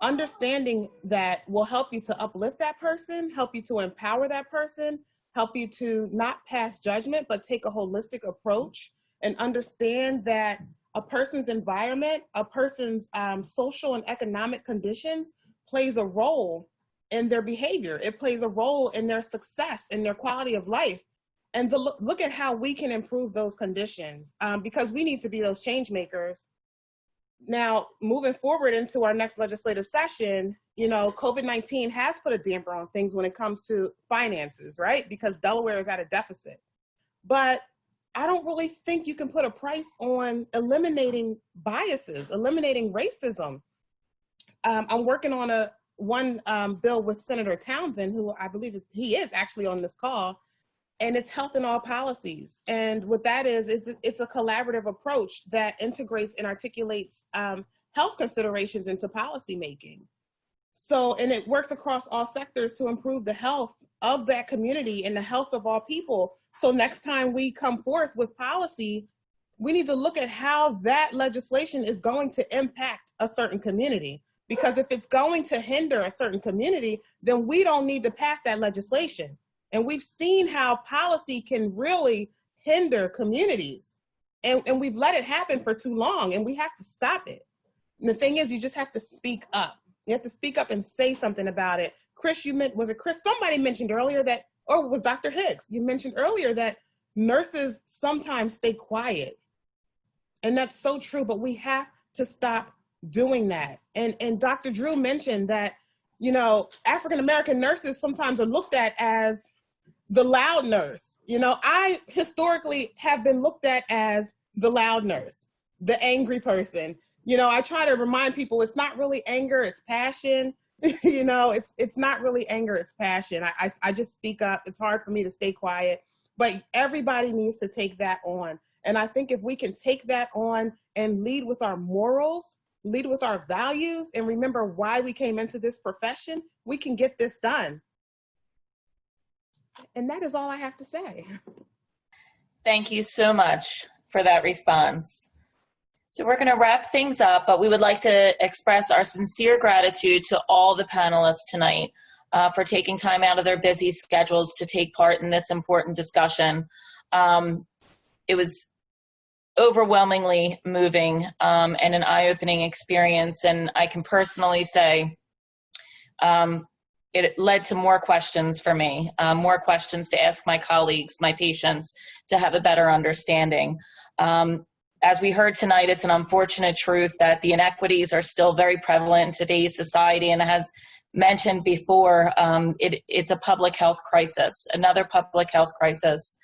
Understanding that will help you to uplift that person, help you to empower that person, help you to not pass judgment, but take a holistic approach and understand that a person's environment, a person's social and economic conditions plays a role in their behavior. It plays a role in their success, in their quality of life. And to look at how we can improve those conditions because we need to be those change makers. Now, moving forward into our next legislative session, you know, COVID-19 has put a damper on things when it comes to finances, right? Because Delaware is at a deficit. But I don't really think you can put a price on eliminating biases, eliminating racism. I'm working on one bill with Senator Townsend, who I believe he is actually on this call, and it's health in all policies. And what that is it's a collaborative approach that integrates and articulates health considerations into policy making. So, and it works across all sectors to improve the health of that community and the health of all people. So next time we come forth with policy, we need to look at how that legislation is going to impact a certain community. Because if it's going to hinder a certain community, then we don't need to pass that legislation. And we've seen how policy can really hinder communities. And we've let it happen for too long, and we have to stop it. And the thing is, you just have to speak up. You have to speak up and say something about it. Chris, was it Chris? Somebody mentioned earlier that, or it was Dr. Hicks, you mentioned earlier that nurses sometimes stay quiet. And that's so true, but we have to stop doing that. And Dr. Drew mentioned that, you know, African-American nurses sometimes are looked at as the loud nurse. You know, I historically have been looked at as the loud nurse, the angry person. You know, I try to remind people it's not really anger, it's passion. You know, it's not really anger, it's passion. I just speak up. It's hard for me to stay quiet, but everybody needs to take that on. And I think if we can take that on and lead with our morals, lead with our values, and remember why we came into this profession, we can get this done. And that is all I have to say. Thank you so much for that response. So we're going to wrap things up, but we would like to express our sincere gratitude to all the panelists tonight for taking time out of their busy schedules to take part in this important discussion. It was overwhelmingly moving and an eye-opening experience, and I can personally say it led to more questions for me, more questions to ask my colleagues, my patients, to have a better understanding. As we heard tonight, it's an unfortunate truth that the inequities are still very prevalent in today's society, and as mentioned before, it's a public health crisis, another public health crisis.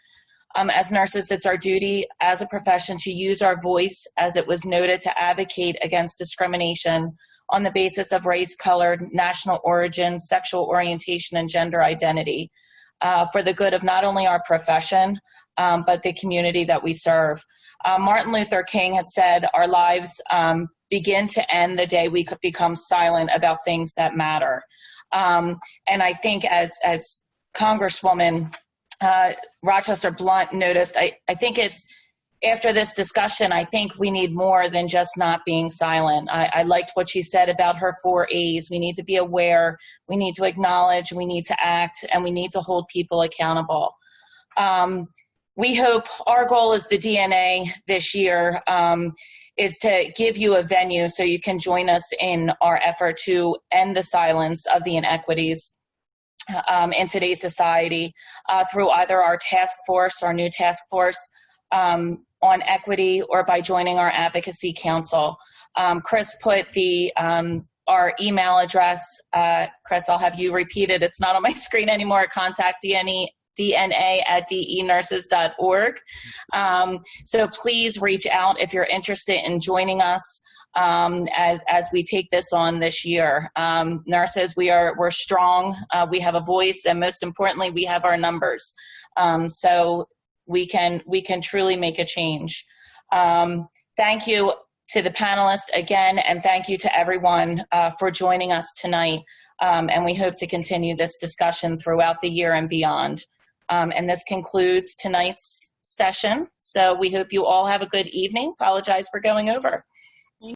As nurses, it's our duty as a profession to use our voice, as it was noted, to advocate against discrimination on the basis of race, color, national origin, sexual orientation, and gender identity for the good of not only our profession, but the community that we serve. Martin Luther King had said, our lives begin to end the day we could become silent about things that matter. And I think as Congresswoman Rochester Blunt noticed, I think it's after this discussion, I think we need more than just not being silent. I liked what she said about her 4 A's. We need to be aware, we need to acknowledge, we need to act, and we need to hold people accountable. We hope, our goal as the DNA this year is to give you a venue so you can join us in our effort to end the silence of the inequities in today's society through either our task force, our new task force, on equity, or by joining our advocacy council. Chris put our email address. Chris, I'll have you repeat it. It's not on my screen anymore. Contact DNA@denurses.org. So please reach out if you're interested in joining us as we take this on this year. Nurses, we're strong. We have a voice, and most importantly, we have our numbers. So we can truly make a change. Thank you to the panelists again, and thank you to everyone for joining us tonight. And we hope to continue this discussion throughout the year and beyond. And this concludes tonight's session. So we hope you all have a good evening. Apologize for going over.